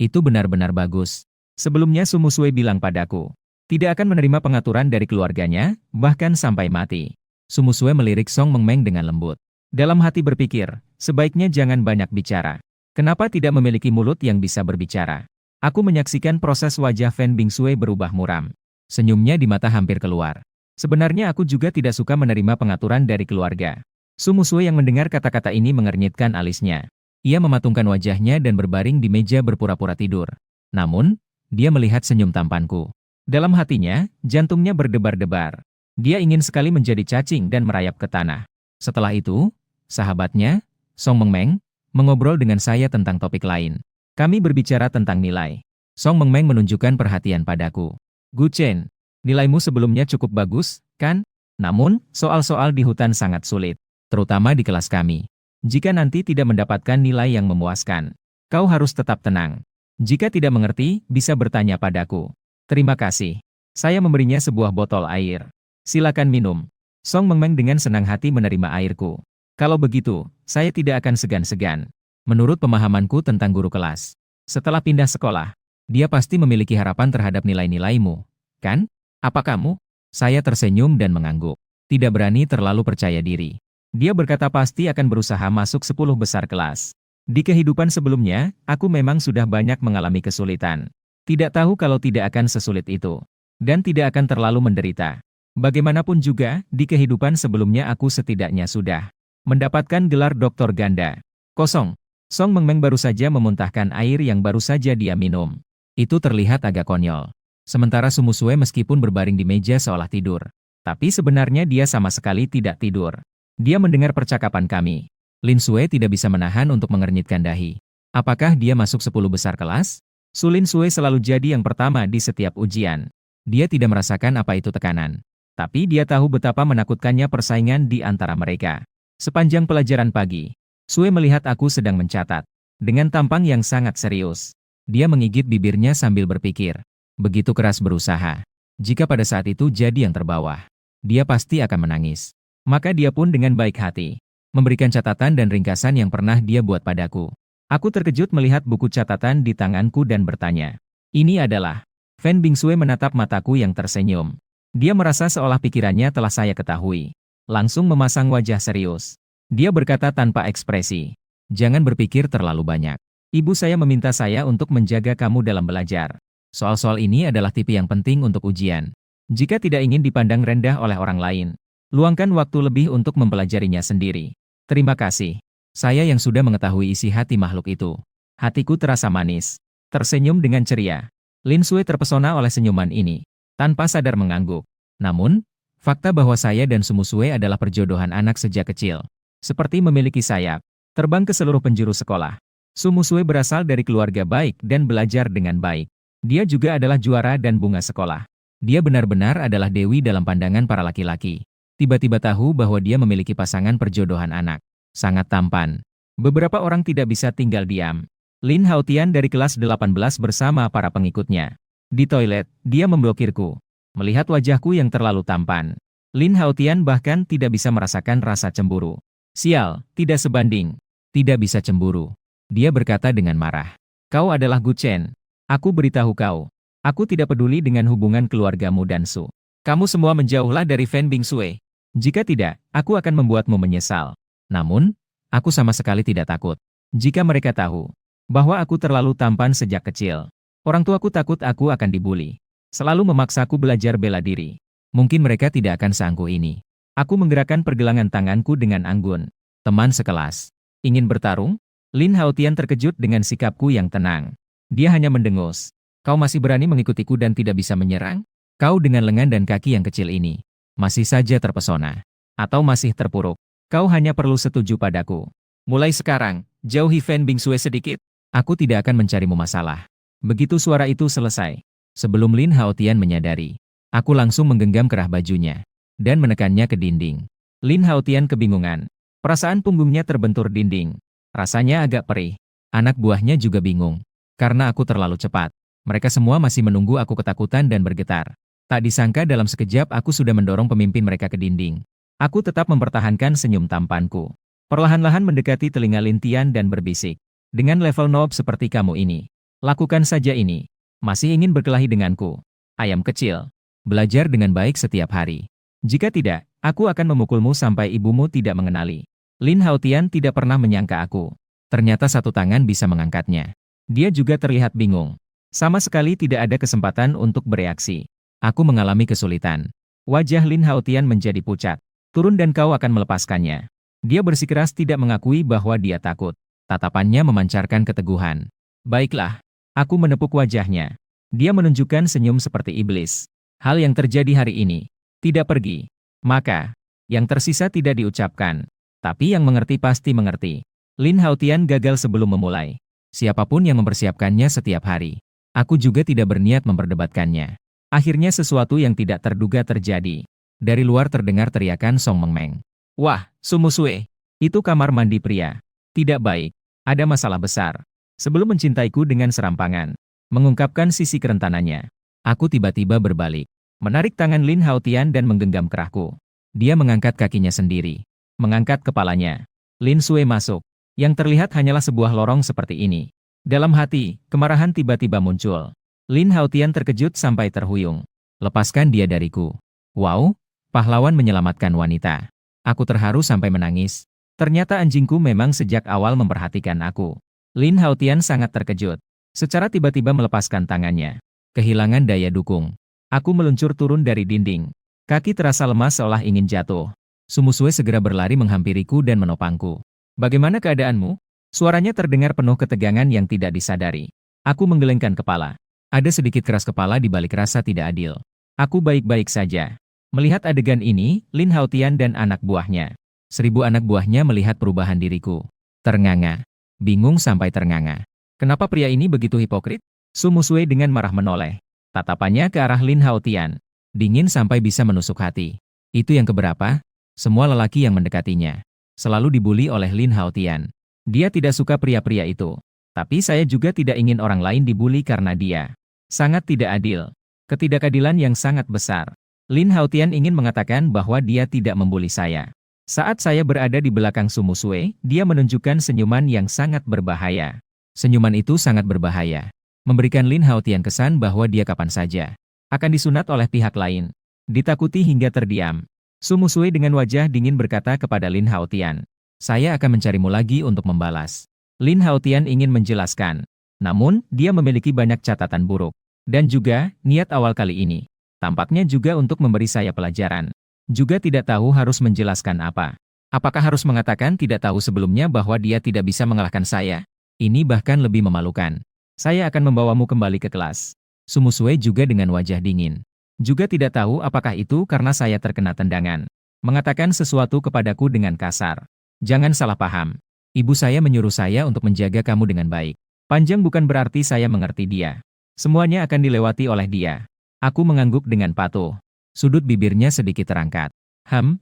itu benar-benar bagus. Sebelumnya Su Musue bilang padaku, tidak akan menerima pengaturan dari keluarganya, bahkan sampai mati. Su Musue melirik Song Mengmeng dengan lembut. Dalam hati berpikir, sebaiknya jangan banyak bicara. Kenapa tidak memiliki mulut yang bisa berbicara? Aku menyaksikan proses wajah Fan Bingsue berubah muram. Senyumnya di mata hampir keluar. Sebenarnya aku juga tidak suka menerima pengaturan dari keluarga. Su Musue yang mendengar kata-kata ini mengernyitkan alisnya. Ia mematungkan wajahnya dan berbaring di meja berpura-pura tidur. Namun, dia melihat senyum tampanku. Dalam hatinya, jantungnya berdebar-debar. Dia ingin sekali menjadi cacing dan merayap ke tanah. Setelah itu, sahabatnya, Song Mengmeng, mengobrol dengan saya tentang topik lain. Kami berbicara tentang nilai. Song Mengmeng menunjukkan perhatian padaku. Gu Chen, nilaimu sebelumnya cukup bagus, kan? Namun, soal-soal di hutan sangat sulit. Terutama di kelas kami. Jika nanti tidak mendapatkan nilai yang memuaskan, kau harus tetap tenang. Jika tidak mengerti, bisa bertanya padaku. Terima kasih. Saya memberinya sebuah botol air. Silakan minum. Song Mengmeng dengan senang hati menerima airku. Kalau begitu, saya tidak akan segan-segan. Menurut pemahamanku tentang guru kelas, setelah pindah sekolah, dia pasti memiliki harapan terhadap nilai-nilaimu, kan? Apa kamu? Saya tersenyum dan mengangguk. Tidak berani terlalu percaya diri. Dia berkata pasti akan berusaha masuk 10 besar kelas. Di kehidupan sebelumnya, aku memang sudah banyak mengalami kesulitan. Tidak tahu kalau tidak akan sesulit itu. Dan tidak akan terlalu menderita. Bagaimanapun juga, di kehidupan sebelumnya aku setidaknya sudah mendapatkan gelar doktor ganda. Kosong. Song Mengmeng baru saja memuntahkan air yang baru saja dia minum. Itu terlihat agak konyol. Sementara Su Musue meskipun berbaring di meja seolah tidur. Tapi sebenarnya dia sama sekali tidak tidur. Dia mendengar percakapan kami. Lin Sue tidak bisa menahan untuk mengernyitkan dahi. Apakah dia masuk 10 besar kelas? Su Lin Sue selalu jadi yang pertama di setiap ujian. Dia tidak merasakan apa itu tekanan. Tapi dia tahu betapa menakutkannya persaingan di antara mereka. Sepanjang pelajaran pagi, Sue melihat aku sedang mencatat. Dengan tampang yang sangat serius. Dia menggigit bibirnya sambil berpikir. Begitu keras berusaha. Jika pada saat itu jadi yang terbawah, dia pasti akan menangis. Maka dia pun dengan baik hati memberikan catatan dan ringkasan yang pernah dia buat padaku. Aku terkejut melihat buku catatan di tanganku dan bertanya, ini adalah. Fan Bingsue menatap mataku yang tersenyum. Dia merasa seolah pikirannya telah saya ketahui. Langsung memasang wajah serius. Dia berkata tanpa ekspresi, jangan berpikir terlalu banyak. Ibu saya meminta saya untuk menjaga kamu dalam belajar. Soal-soal ini adalah tipe yang penting untuk ujian. Jika tidak ingin dipandang rendah oleh orang lain, luangkan waktu lebih untuk mempelajarinya sendiri. Terima kasih. Saya yang sudah mengetahui isi hati makhluk itu. Hatiku terasa manis. Tersenyum dengan ceria. Lin Sue terpesona oleh senyuman ini. Tanpa sadar mengangguk. Namun, fakta bahwa saya dan Su Musue adalah perjodohan anak sejak kecil. Seperti memiliki sayap. Terbang ke seluruh penjuru sekolah. Su Musue berasal dari keluarga baik dan belajar dengan baik. Dia juga adalah juara dan bunga sekolah. Dia benar-benar adalah dewi dalam pandangan para laki-laki. Tiba-tiba tahu bahwa dia memiliki pasangan perjodohan anak. Sangat tampan. Beberapa orang tidak bisa tinggal diam. Lin Haotian dari kelas 18 bersama para pengikutnya. Di toilet, dia memblokirku. Melihat wajahku yang terlalu tampan. Lin Haotian bahkan tidak bisa merasakan rasa cemburu. Sial, tidak sebanding. Tidak bisa cemburu. Dia berkata dengan marah. Kau adalah Gu Chen. Aku beritahu kau. Aku tidak peduli dengan hubungan keluargamu dan Su. Kamu semua menjauhlah dari Fan Bingsue. Jika tidak, aku akan membuatmu menyesal. Namun, aku sama sekali tidak takut. Jika mereka tahu bahwa aku terlalu tampan sejak kecil, orang tuaku takut aku akan dibully. Selalu memaksaku belajar bela diri. Mungkin mereka tidak akan sanggup ini. Aku menggerakkan pergelangan tanganku dengan anggun. Teman sekelas. Ingin bertarung? Lin Haotian terkejut dengan sikapku yang tenang. Dia hanya mendengus. Kau masih berani mengikutiku dan tidak bisa menyerang? Kau dengan lengan dan kaki yang kecil ini. Masih saja terpesona. Atau masih terpuruk. Kau hanya perlu setuju padaku. Mulai sekarang, jauhi Fan Bingsue sedikit. Aku tidak akan mencarimu masalah. Begitu suara itu selesai. Sebelum Lin Haotian menyadari, aku langsung menggenggam kerah bajunya dan menekannya ke dinding. Lin Haotian kebingungan. Perasaan punggungnya terbentur dinding. Rasanya agak perih. Anak buahnya juga bingung. Karena aku terlalu cepat. Mereka semua masih menunggu aku ketakutan dan bergetar. Tak disangka dalam sekejap aku sudah mendorong pemimpin mereka ke dinding. Aku tetap mempertahankan senyum tampanku. Perlahan-lahan mendekati telinga Lin Tian dan berbisik. Dengan level noob seperti kamu ini, lakukan saja ini. Masih ingin berkelahi denganku? Ayam kecil. Belajar dengan baik setiap hari. Jika tidak, aku akan memukulmu sampai ibumu tidak mengenali. Lin Haotian tidak pernah menyangka aku. Ternyata satu tangan bisa mengangkatnya. Dia juga terlihat bingung. Sama sekali tidak ada kesempatan untuk bereaksi. Aku mengalami kesulitan. Wajah Lin Haotian menjadi pucat. Turun dan kau akan melepaskannya. Dia bersikeras tidak mengakui bahwa dia takut. Tatapannya memancarkan keteguhan. Baiklah. Aku menepuk wajahnya. Dia menunjukkan senyum seperti iblis. Hal yang terjadi hari ini tidak pergi. Maka, yang tersisa tidak diucapkan. Tapi yang mengerti pasti mengerti. Lin Haotian gagal sebelum memulai. Siapapun yang mempersiapkannya setiap hari. Aku juga tidak berniat memperdebatkannya. Akhirnya sesuatu yang tidak terduga terjadi. Dari luar terdengar teriakan Song Mengmeng. Wah, Sumusue. Itu kamar mandi pria. Tidak baik. Ada masalah besar. Sebelum mencintaiku dengan serampangan. Mengungkapkan sisi kerentanannya. Aku tiba-tiba berbalik. Menarik tangan Lin Haotian dan menggenggam kerahku. Dia mengangkat kakinya sendiri. Mengangkat kepalanya. Lin Sue masuk. Yang terlihat hanyalah sebuah lorong seperti ini. Dalam hati, kemarahan tiba-tiba muncul. Lin Haotian terkejut sampai terhuyung. Lepaskan dia dariku. Wow, pahlawan menyelamatkan wanita. Aku terharu sampai menangis. Ternyata anjingku memang sejak awal memperhatikan aku. Lin Haotian sangat terkejut. Secara tiba-tiba melepaskan tangannya. Kehilangan daya dukung. Aku meluncur turun dari dinding. Kaki terasa lemas seolah ingin jatuh. Sumusue segera berlari menghampiriku dan menopangku. Bagaimana keadaanmu? Suaranya terdengar penuh ketegangan yang tidak disadari. Aku menggelengkan kepala. Ada sedikit keras kepala di balik rasa tidak adil. Aku baik-baik saja. Melihat adegan ini, Lin Haotian dan anak buahnya. 1000 anak buahnya melihat perubahan diriku. Ternganga. Bingung sampai ternganga. Kenapa pria ini begitu hipokrit? Sumusue dengan marah menoleh. Tatapannya ke arah Lin Haotian. Dingin sampai bisa menusuk hati. Itu yang keberapa? Semua lelaki yang mendekatinya selalu dibuli oleh Lin Haotian. Dia tidak suka pria-pria itu. Tapi saya juga tidak ingin orang lain dibuli karena dia. Sangat tidak adil. Ketidakadilan yang sangat besar. Lin Haotian ingin mengatakan bahwa dia tidak membuli saya. Saat saya berada di belakang Sumusue, dia menunjukkan senyuman yang sangat berbahaya. Senyuman itu sangat berbahaya. Memberikan Lin Haotian kesan bahwa dia kapan saja akan disunat oleh pihak lain. Ditakuti hingga terdiam. Sumusue dengan wajah dingin berkata kepada Lin Haotian, saya akan mencarimu lagi untuk membalas. Lin Haotian ingin menjelaskan. Namun, dia memiliki banyak catatan buruk. Dan juga, niat awal kali ini. Tampaknya juga untuk memberi saya pelajaran. Juga tidak tahu harus menjelaskan apa. Apakah harus mengatakan tidak tahu sebelumnya bahwa dia tidak bisa mengalahkan saya? Ini bahkan lebih memalukan. Saya akan membawamu kembali ke kelas. Sumusue juga dengan wajah dingin. Juga tidak tahu apakah itu karena saya terkena tendangan. Mengatakan sesuatu kepadaku dengan kasar. Jangan salah paham. Ibu saya menyuruh saya untuk menjaga kamu dengan baik. Panjang bukan berarti saya mengerti dia. Semuanya akan dilewati oleh dia. Aku mengangguk dengan patuh. Sudut bibirnya sedikit terangkat.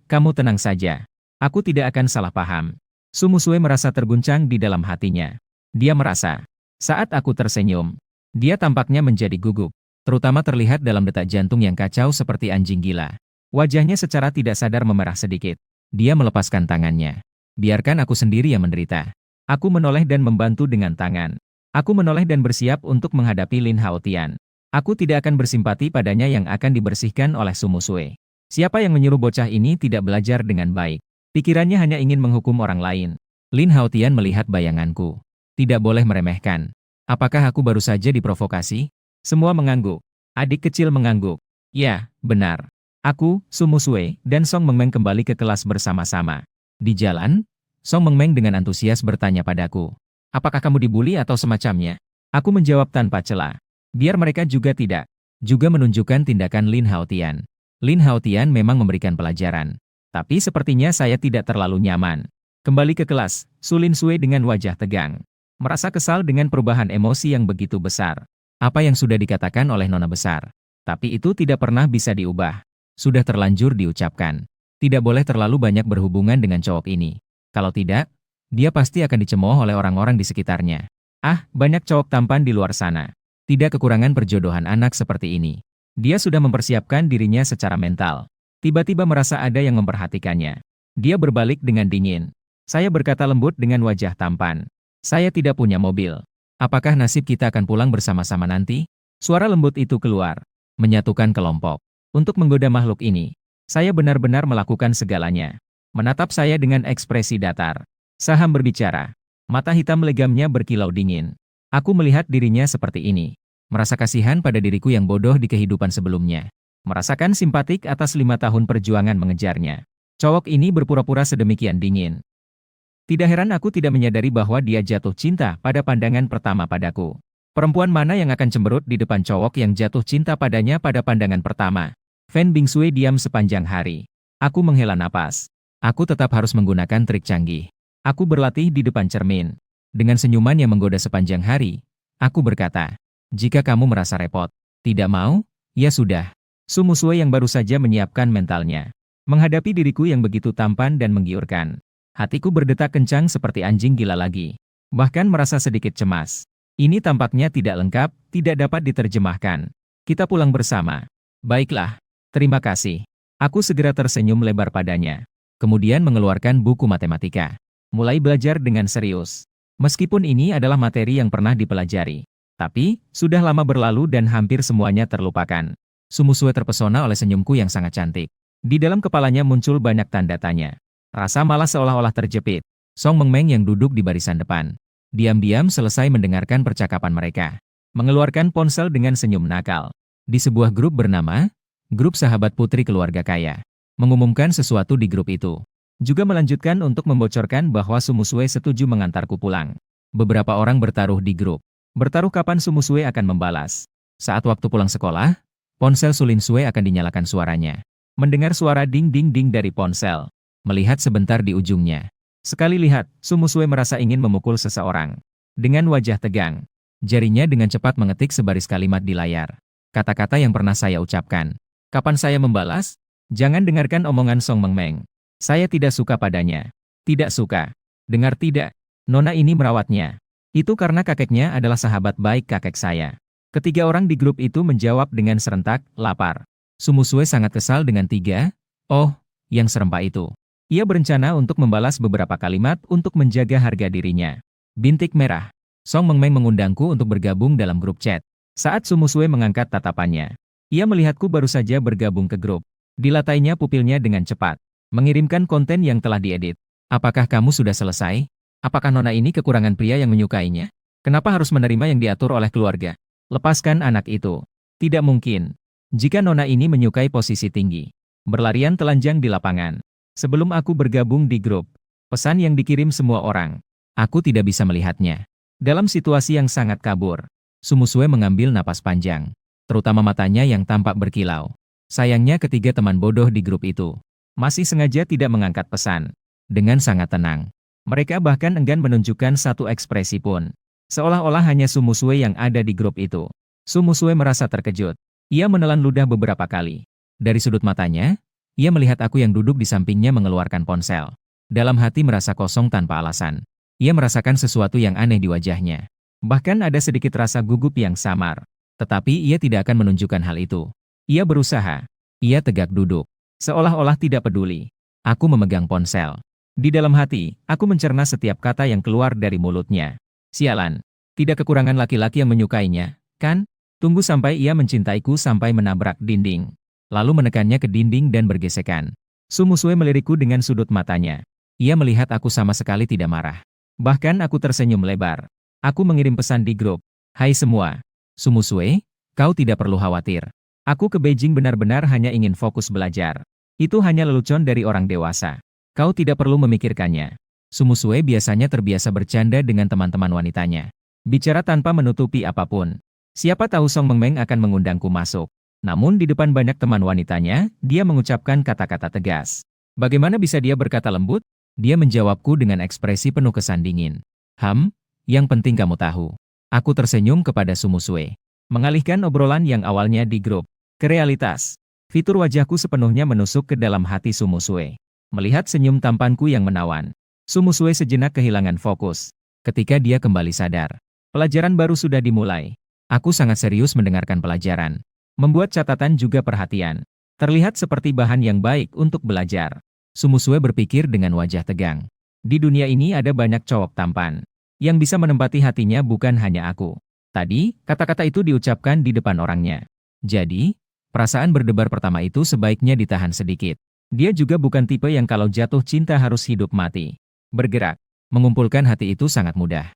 Kamu tenang saja. Aku tidak akan salah paham. Sumusue merasa terguncang di dalam hatinya. Dia merasa. Saat aku tersenyum, dia tampaknya menjadi gugup. Terutama terlihat dalam detak jantung yang kacau seperti anjing gila. Wajahnya secara tidak sadar memerah sedikit. Dia melepaskan tangannya. Biarkan aku sendiri yang menderita. Aku menoleh dan membantu dengan tangan. Aku menoleh dan bersiap untuk menghadapi Lin Haotian. Aku tidak akan bersimpati padanya yang akan dibersihkan oleh Sumusue. Siapa yang menyuruh bocah ini tidak belajar dengan baik? Pikirannya hanya ingin menghukum orang lain. Lin Haotian melihat bayanganku. Tidak boleh meremehkan. Apakah aku baru saja diprovokasi? Semua mengangguk. Adik kecil mengangguk. Ya, benar. Aku, Sumusue, dan Song Mengmeng kembali ke kelas bersama-sama. Di jalan, Song Mengmeng dengan antusias bertanya padaku. Apakah kamu dibully atau semacamnya? Aku menjawab tanpa celah. Biar mereka juga tidak. Juga menunjukkan tindakan Lin Haotian. Lin Haotian memang memberikan pelajaran. Tapi sepertinya saya tidak terlalu nyaman. Kembali ke kelas, Su Lin Sui dengan wajah tegang. Merasa kesal dengan perubahan emosi yang begitu besar. Apa yang sudah dikatakan oleh nona besar. Tapi itu tidak pernah bisa diubah. Sudah terlanjur diucapkan. Tidak boleh terlalu banyak berhubungan dengan cowok ini. Kalau tidak, dia pasti akan dicemooh oleh orang-orang di sekitarnya. Ah, banyak cowok tampan di luar sana. Tidak kekurangan perjodohan anak seperti ini. Dia sudah mempersiapkan dirinya secara mental. Tiba-tiba merasa ada yang memperhatikannya. Dia berbalik dengan dingin. Saya berkata lembut dengan wajah tampan. Saya tidak punya mobil. Apakah nasib kita akan pulang bersama-sama nanti? Suara lembut itu keluar. Menyatukan kelompok. Untuk menggoda makhluk ini. Saya benar-benar melakukan segalanya. Menatap saya dengan ekspresi datar. Saham berbicara. Mata hitam legamnya berkilau dingin. Aku melihat dirinya seperti ini. Merasa kasihan pada diriku yang bodoh di kehidupan sebelumnya. Merasakan simpatik atas 5 tahun perjuangan mengejarnya. Cowok ini berpura-pura sedemikian dingin. Tidak heran aku tidak menyadari bahwa dia jatuh cinta pada pandangan pertama padaku. Perempuan mana yang akan cemberut di depan cowok yang jatuh cinta padanya pada pandangan pertama? Fan Bingsui diam sepanjang hari. Aku menghela napas. Aku tetap harus menggunakan trik canggih. Aku berlatih di depan cermin. Dengan senyuman yang menggoda sepanjang hari, aku berkata, jika kamu merasa repot, tidak mau, ya sudah. Su Musue yang baru saja menyiapkan mentalnya. Menghadapi diriku yang begitu tampan dan menggiurkan. Hatiku berdetak kencang seperti anjing gila lagi. Bahkan merasa sedikit cemas. Ini tampaknya tidak lengkap, tidak dapat diterjemahkan. Kita pulang bersama. Baiklah, terima kasih. Aku segera tersenyum lebar padanya. Kemudian mengeluarkan buku matematika. Mulai belajar dengan serius. Meskipun ini adalah materi yang pernah dipelajari. Tapi, sudah lama berlalu dan hampir semuanya terlupakan. Su Musue terpesona oleh senyumku yang sangat cantik. Di dalam kepalanya muncul banyak tanda tanya. Rasa malas seolah-olah terjepit. Song Mengmeng yang duduk di barisan depan. Diam-diam selesai mendengarkan percakapan mereka. Mengeluarkan ponsel dengan senyum nakal. Di sebuah grup bernama, Grup Sahabat Putri Keluarga Kaya. Mengumumkan sesuatu di grup itu. Juga melanjutkan untuk membocorkan bahwa Su Musue setuju mengantarku pulang. Beberapa orang bertaruh di grup. Bertaruh kapan Su Musue akan membalas. Saat waktu pulang sekolah, ponsel Su Lin Sui akan dinyalakan suaranya. Mendengar suara ding-ding-ding dari ponsel. Melihat sebentar di ujungnya. Sekali lihat, Su Musue merasa ingin memukul seseorang. Dengan wajah tegang. Jarinya dengan cepat mengetik sebaris kalimat di layar. Kata-kata yang pernah saya ucapkan. Kapan saya membalas? Jangan dengarkan omongan Song Mengmeng. Saya tidak suka padanya. Tidak suka. Dengar tidak? Nona ini merawatnya. Itu karena kakeknya adalah sahabat baik kakek saya. Ketiga orang di grup itu menjawab dengan serentak, lapar. Su Musue sangat kesal dengan yang serempak itu. Ia berencana untuk membalas beberapa kalimat untuk menjaga harga dirinya. Bintik merah. Song Mengmeng mengundangku untuk bergabung dalam grup chat. Saat Su Musue mengangkat tatapannya. Ia melihatku baru saja bergabung ke grup. Dilatainya pupilnya dengan cepat. Mengirimkan konten yang telah diedit. Apakah kamu sudah selesai? Apakah nona ini kekurangan pria yang menyukainya? Kenapa harus menerima yang diatur oleh keluarga? Lepaskan anak itu. Tidak mungkin. Jika nona ini menyukai posisi tinggi. Berlarian telanjang di lapangan. Sebelum aku bergabung di grup. Pesan yang dikirim semua orang. Aku tidak bisa melihatnya. Dalam situasi yang sangat kabur. Su Musue mengambil napas panjang. Terutama matanya yang tampak berkilau. Sayangnya ketiga teman bodoh di grup itu. Masih sengaja tidak mengangkat pesan. Dengan sangat tenang. Mereka bahkan enggan menunjukkan satu ekspresi pun. Seolah-olah hanya Su Musue yang ada di grup itu. Su Musue merasa terkejut. Ia menelan ludah beberapa kali. Dari sudut matanya, ia melihat aku yang duduk di sampingnya mengeluarkan ponsel. Dalam hati merasa kosong tanpa alasan. Ia merasakan sesuatu yang aneh di wajahnya. Bahkan ada sedikit rasa gugup yang samar. Tetapi ia tidak akan menunjukkan hal itu. Ia berusaha. Ia tegak duduk. Seolah-olah tidak peduli. Aku memegang ponsel. Di dalam hati, aku mencerna setiap kata yang keluar dari mulutnya. Sialan. Tidak kekurangan laki-laki yang menyukainya, kan? Tunggu sampai ia mencintaiku sampai menabrak dinding. Lalu menekannya ke dinding dan bergesekan. Su Musue melirikku dengan sudut matanya. Ia melihat aku sama sekali tidak marah. Bahkan aku tersenyum lebar. Aku mengirim pesan di grup. Hai semua. Su Musue, kau tidak perlu khawatir. Aku ke Beijing benar-benar hanya ingin fokus belajar. Itu hanya lelucon dari orang dewasa. Kau tidak perlu memikirkannya. Sumusue biasanya terbiasa bercanda dengan teman-teman wanitanya. Bicara tanpa menutupi apapun. Siapa tahu Song Mengmeng akan mengundangku masuk. Namun di depan banyak teman wanitanya, dia mengucapkan kata-kata tegas. Bagaimana bisa dia berkata lembut? Dia menjawabku dengan ekspresi penuh kesan dingin. Yang penting kamu tahu. Aku tersenyum kepada Sumusue. Mengalihkan obrolan yang awalnya di grup ke realitas. Fitur wajahku sepenuhnya menusuk ke dalam hati Sumusue. Melihat senyum tampanku yang menawan, Sumusue sejenak kehilangan fokus. Ketika dia kembali sadar, pelajaran baru sudah dimulai. Aku sangat serius mendengarkan pelajaran. Membuat catatan juga perhatian. Terlihat seperti bahan yang baik untuk belajar. Sumusue berpikir dengan wajah tegang. Di dunia ini ada banyak cowok tampan. Yang bisa menempati hatinya bukan hanya aku. Tadi, kata-kata itu diucapkan di depan orangnya. Jadi, perasaan berdebar pertama itu sebaiknya ditahan sedikit. Dia juga bukan tipe yang kalau jatuh cinta harus hidup mati. Bergerak. Mengumpulkan hati itu sangat mudah.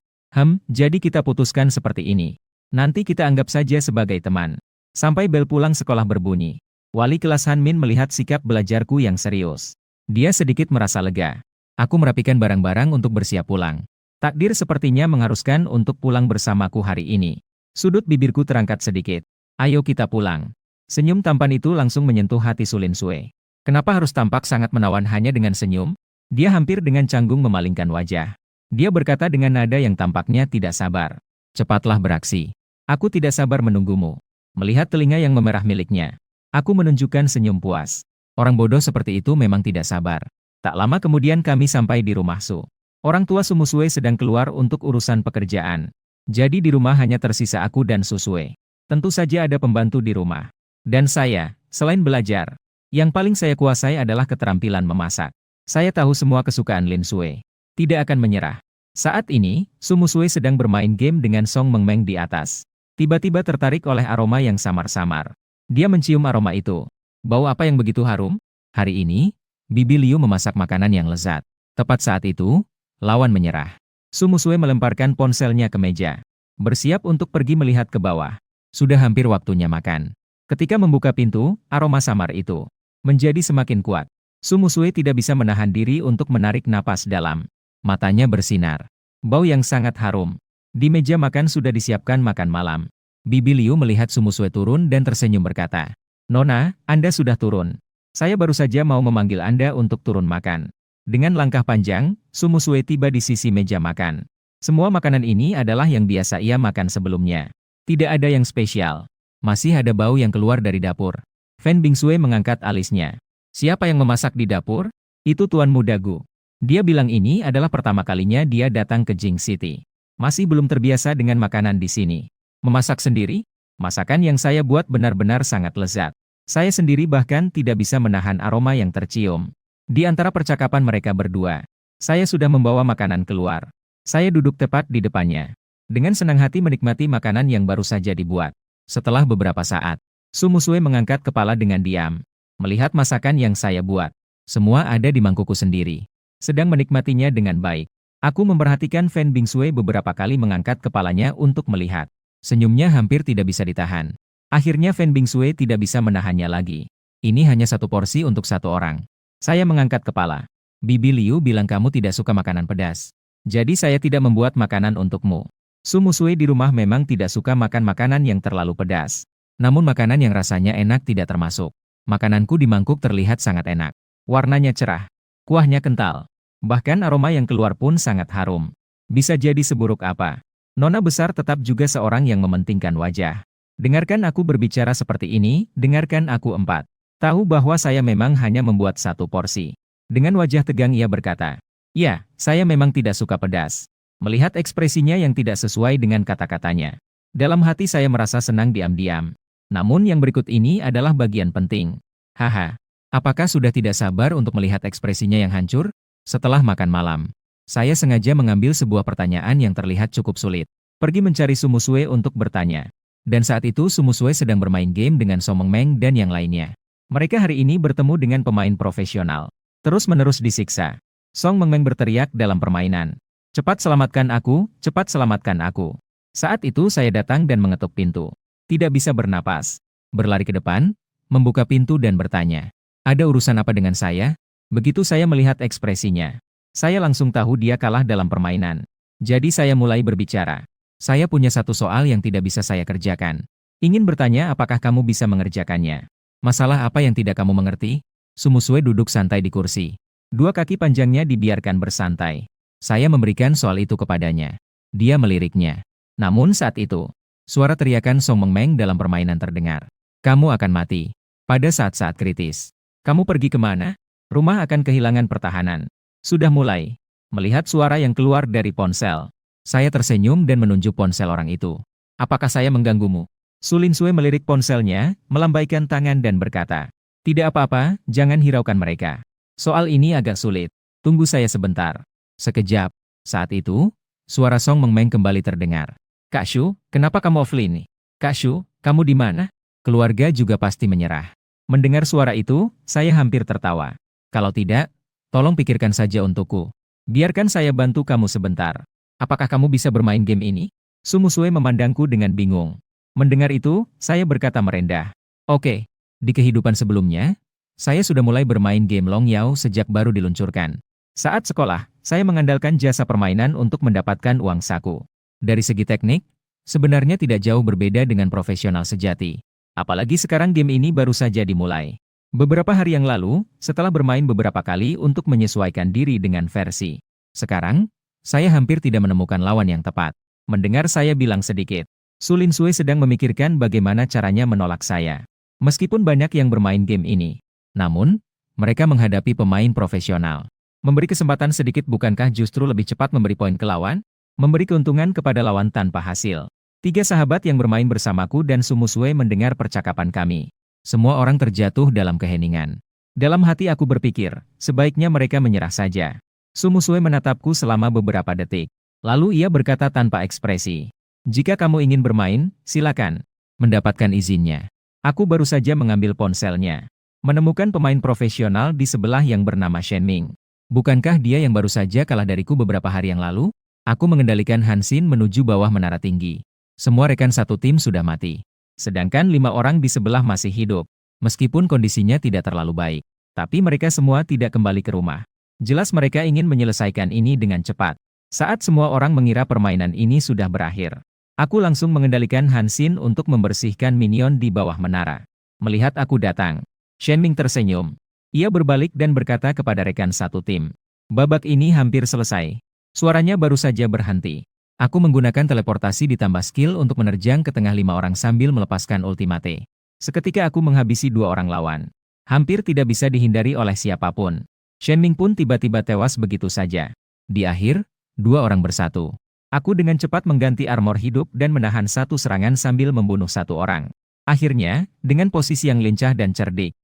Jadi kita putuskan seperti ini. Nanti kita anggap saja sebagai teman. Sampai bel pulang sekolah berbunyi. Wali kelas Han Min melihat sikap belajarku yang serius. Dia sedikit merasa lega. Aku merapikan barang-barang untuk bersiap pulang. Takdir sepertinya mengharuskan untuk pulang bersamaku hari ini. Sudut bibirku terangkat sedikit. Ayo kita pulang. Senyum tampan itu langsung menyentuh hati Sulin Sue. Kenapa harus tampak sangat menawan hanya dengan senyum? Dia hampir dengan canggung memalingkan wajah. Dia berkata dengan nada yang tampaknya tidak sabar. Cepatlah beraksi. Aku tidak sabar menunggumu. Melihat telinga yang memerah miliknya, aku menunjukkan senyum puas. Orang bodoh seperti itu memang tidak sabar. Tak lama kemudian kami sampai di rumah Su. Orang tua Sumusue sedang keluar untuk urusan pekerjaan. Jadi di rumah hanya tersisa aku dan Susue. Tentu saja ada pembantu di rumah. Dan saya, selain belajar, yang paling saya kuasai adalah keterampilan memasak. Saya tahu semua kesukaan Lin Sue. Tidak akan menyerah. Saat ini, Sumusue sedang bermain game dengan Song Mengmeng di atas. Tiba-tiba tertarik oleh aroma yang samar-samar. Dia mencium aroma itu. Bau apa yang begitu harum? Hari ini, Bibi Liu memasak makanan yang lezat. Tepat saat itu, lawan menyerah. Sumusue melemparkan ponselnya ke meja. Bersiap untuk pergi melihat ke bawah. Sudah hampir waktunya makan. Ketika membuka pintu, aroma samar itu menjadi semakin kuat. Sumusue tidak bisa menahan diri untuk menarik napas dalam. Matanya bersinar. Bau yang sangat harum. Di meja makan sudah disiapkan makan malam. Bibi Liu melihat Sumusue turun dan tersenyum berkata, "Nona, Anda sudah turun. Saya baru saja mau memanggil Anda untuk turun makan." Dengan langkah panjang, Sumusue tiba di sisi meja makan. Semua makanan ini adalah yang biasa ia makan sebelumnya. Tidak ada yang spesial. Masih ada bau yang keluar dari dapur. Fan Bingsue mengangkat alisnya. Siapa yang memasak di dapur? Itu Tuan Muda Gu. Dia bilang ini adalah pertama kalinya dia datang ke Jing City. Masih belum terbiasa dengan makanan di sini. Memasak sendiri? Masakan yang saya buat benar-benar sangat lezat. Saya sendiri bahkan tidak bisa menahan aroma yang tercium. Di antara percakapan mereka berdua, saya sudah membawa makanan keluar. Saya duduk tepat di depannya. Dengan senang hati menikmati makanan yang baru saja dibuat. Setelah beberapa saat, Sumusue mengangkat kepala dengan diam. Melihat masakan yang saya buat. Semua ada di mangkukku sendiri. Sedang menikmatinya dengan baik. Aku memperhatikan Fan Bingsue beberapa kali mengangkat kepalanya untuk melihat. Senyumnya hampir tidak bisa ditahan. Akhirnya Fan Bingsue tidak bisa menahannya lagi. Ini hanya satu porsi untuk satu orang. Saya mengangkat kepala. Bibi Liu bilang kamu tidak suka makanan pedas. Jadi saya tidak membuat makanan untukmu. Sumusue di rumah memang tidak suka makan makanan yang terlalu pedas. Namun makanan yang rasanya enak tidak termasuk. Makananku di mangkuk terlihat sangat enak. Warnanya cerah. Kuahnya kental. Bahkan aroma yang keluar pun sangat harum. Bisa jadi seburuk apa. Nona besar tetap juga seorang yang mementingkan wajah. Dengarkan aku berbicara seperti ini, dengarkan aku 4. Tahu bahwa saya memang hanya membuat satu porsi. Dengan wajah tegang ia berkata, "Ya, saya memang tidak suka pedas." Melihat ekspresinya yang tidak sesuai dengan kata-katanya. Dalam hati saya merasa senang diam-diam. Namun yang berikut ini adalah bagian penting. Haha, apakah sudah tidak sabar untuk melihat ekspresinya yang hancur? Setelah makan malam, saya sengaja mengambil sebuah pertanyaan yang terlihat cukup sulit. Pergi mencari Sumusue untuk bertanya. Dan saat itu Sumusue sedang bermain game dengan Song Mengmeng dan yang lainnya. Mereka hari ini bertemu dengan pemain profesional. Terus-menerus disiksa. Song Mengmeng berteriak dalam permainan. "Cepat selamatkan aku, cepat selamatkan aku." Saat itu saya datang dan mengetuk pintu. Tidak bisa bernapas. Berlari ke depan, membuka pintu dan bertanya. "Ada urusan apa dengan saya?" Begitu saya melihat ekspresinya, Saya langsung tahu dia kalah dalam permainan. Jadi saya mulai berbicara. Saya punya satu soal yang tidak bisa saya kerjakan. Ingin bertanya apakah kamu bisa mengerjakannya. Masalah apa yang tidak kamu mengerti? Sumusue duduk santai di kursi. Dua kaki panjangnya dibiarkan bersantai. Saya memberikan soal itu kepadanya. Dia meliriknya. Namun saat itu, suara teriakan Song Mengmeng dalam permainan terdengar. Kamu akan mati. Pada saat-saat kritis. Kamu pergi kemana? Rumah akan kehilangan pertahanan. Sudah mulai. Melihat suara yang keluar dari ponsel. Saya tersenyum dan menunjuk ponsel orang itu. Apakah saya mengganggumu? Su Lin Sue melirik ponselnya, melambaikan tangan dan berkata. Tidak apa-apa, jangan hiraukan mereka. Soal ini agak sulit. Tunggu saya sebentar. Sekejap. Saat itu, suara Song Mengmeng kembali terdengar. Kak Shu, kenapa kamu offline? Kak Shu, kamu di mana? Keluarga juga pasti menyerah. Mendengar suara itu, saya hampir tertawa. Kalau tidak, tolong pikirkan saja untukku. Biarkan saya bantu kamu sebentar. Apakah kamu bisa bermain game ini? Su Musue memandangku dengan bingung. Mendengar itu, saya berkata merendah. Oke, di kehidupan sebelumnya, saya sudah mulai bermain game Long Yao sejak baru diluncurkan. Saat sekolah, saya mengandalkan jasa permainan untuk mendapatkan uang saku. Dari segi teknik, sebenarnya tidak jauh berbeda dengan profesional sejati. Apalagi sekarang game ini baru saja dimulai. Beberapa hari yang lalu, setelah bermain beberapa kali untuk menyesuaikan diri dengan versi. Sekarang, saya hampir tidak menemukan lawan yang tepat. Mendengar saya bilang sedikit. Su Lin Sue sedang memikirkan bagaimana caranya menolak saya. Meskipun banyak yang bermain game ini. Namun, mereka menghadapi pemain profesional. Memberi kesempatan sedikit bukankah justru lebih cepat memberi poin ke lawan? Memberi keuntungan kepada lawan tanpa hasil. Tiga sahabat yang bermain bersamaku dan Su Musue mendengar percakapan kami. Semua orang terjatuh dalam keheningan. Dalam hati aku berpikir, sebaiknya mereka menyerah saja. Su Musue menatapku selama beberapa detik. Lalu ia berkata tanpa ekspresi. Jika kamu ingin bermain, silakan. Mendapatkan izinnya. Aku baru saja mengambil ponselnya. Menemukan pemain profesional di sebelah yang bernama Shen Ming. Bukankah dia yang baru saja kalah dariku beberapa hari yang lalu? Aku mengendalikan Hansin menuju bawah menara tinggi. Semua rekan satu tim sudah mati. Sedangkan 5 orang di sebelah masih hidup. Meskipun kondisinya tidak terlalu baik. Tapi mereka semua tidak kembali ke rumah. Jelas mereka ingin menyelesaikan ini dengan cepat. Saat semua orang mengira permainan ini sudah berakhir. Aku langsung mengendalikan Hansin untuk membersihkan minion di bawah menara. Melihat aku datang, Shen Ming tersenyum. Ia berbalik dan berkata kepada rekan satu tim. Babak ini hampir selesai. Suaranya baru saja berhenti. Aku menggunakan teleportasi ditambah skill untuk menerjang ke tengah 5 orang sambil melepaskan ultimate. Seketika aku menghabisi 2 orang lawan. Hampir tidak bisa dihindari oleh siapapun. Shen Ming pun tiba-tiba tewas begitu saja. Di akhir, 2 orang bersatu. Aku dengan cepat mengganti armor hidup dan menahan satu serangan sambil membunuh 1 orang. Akhirnya, dengan posisi yang lincah dan cerdik,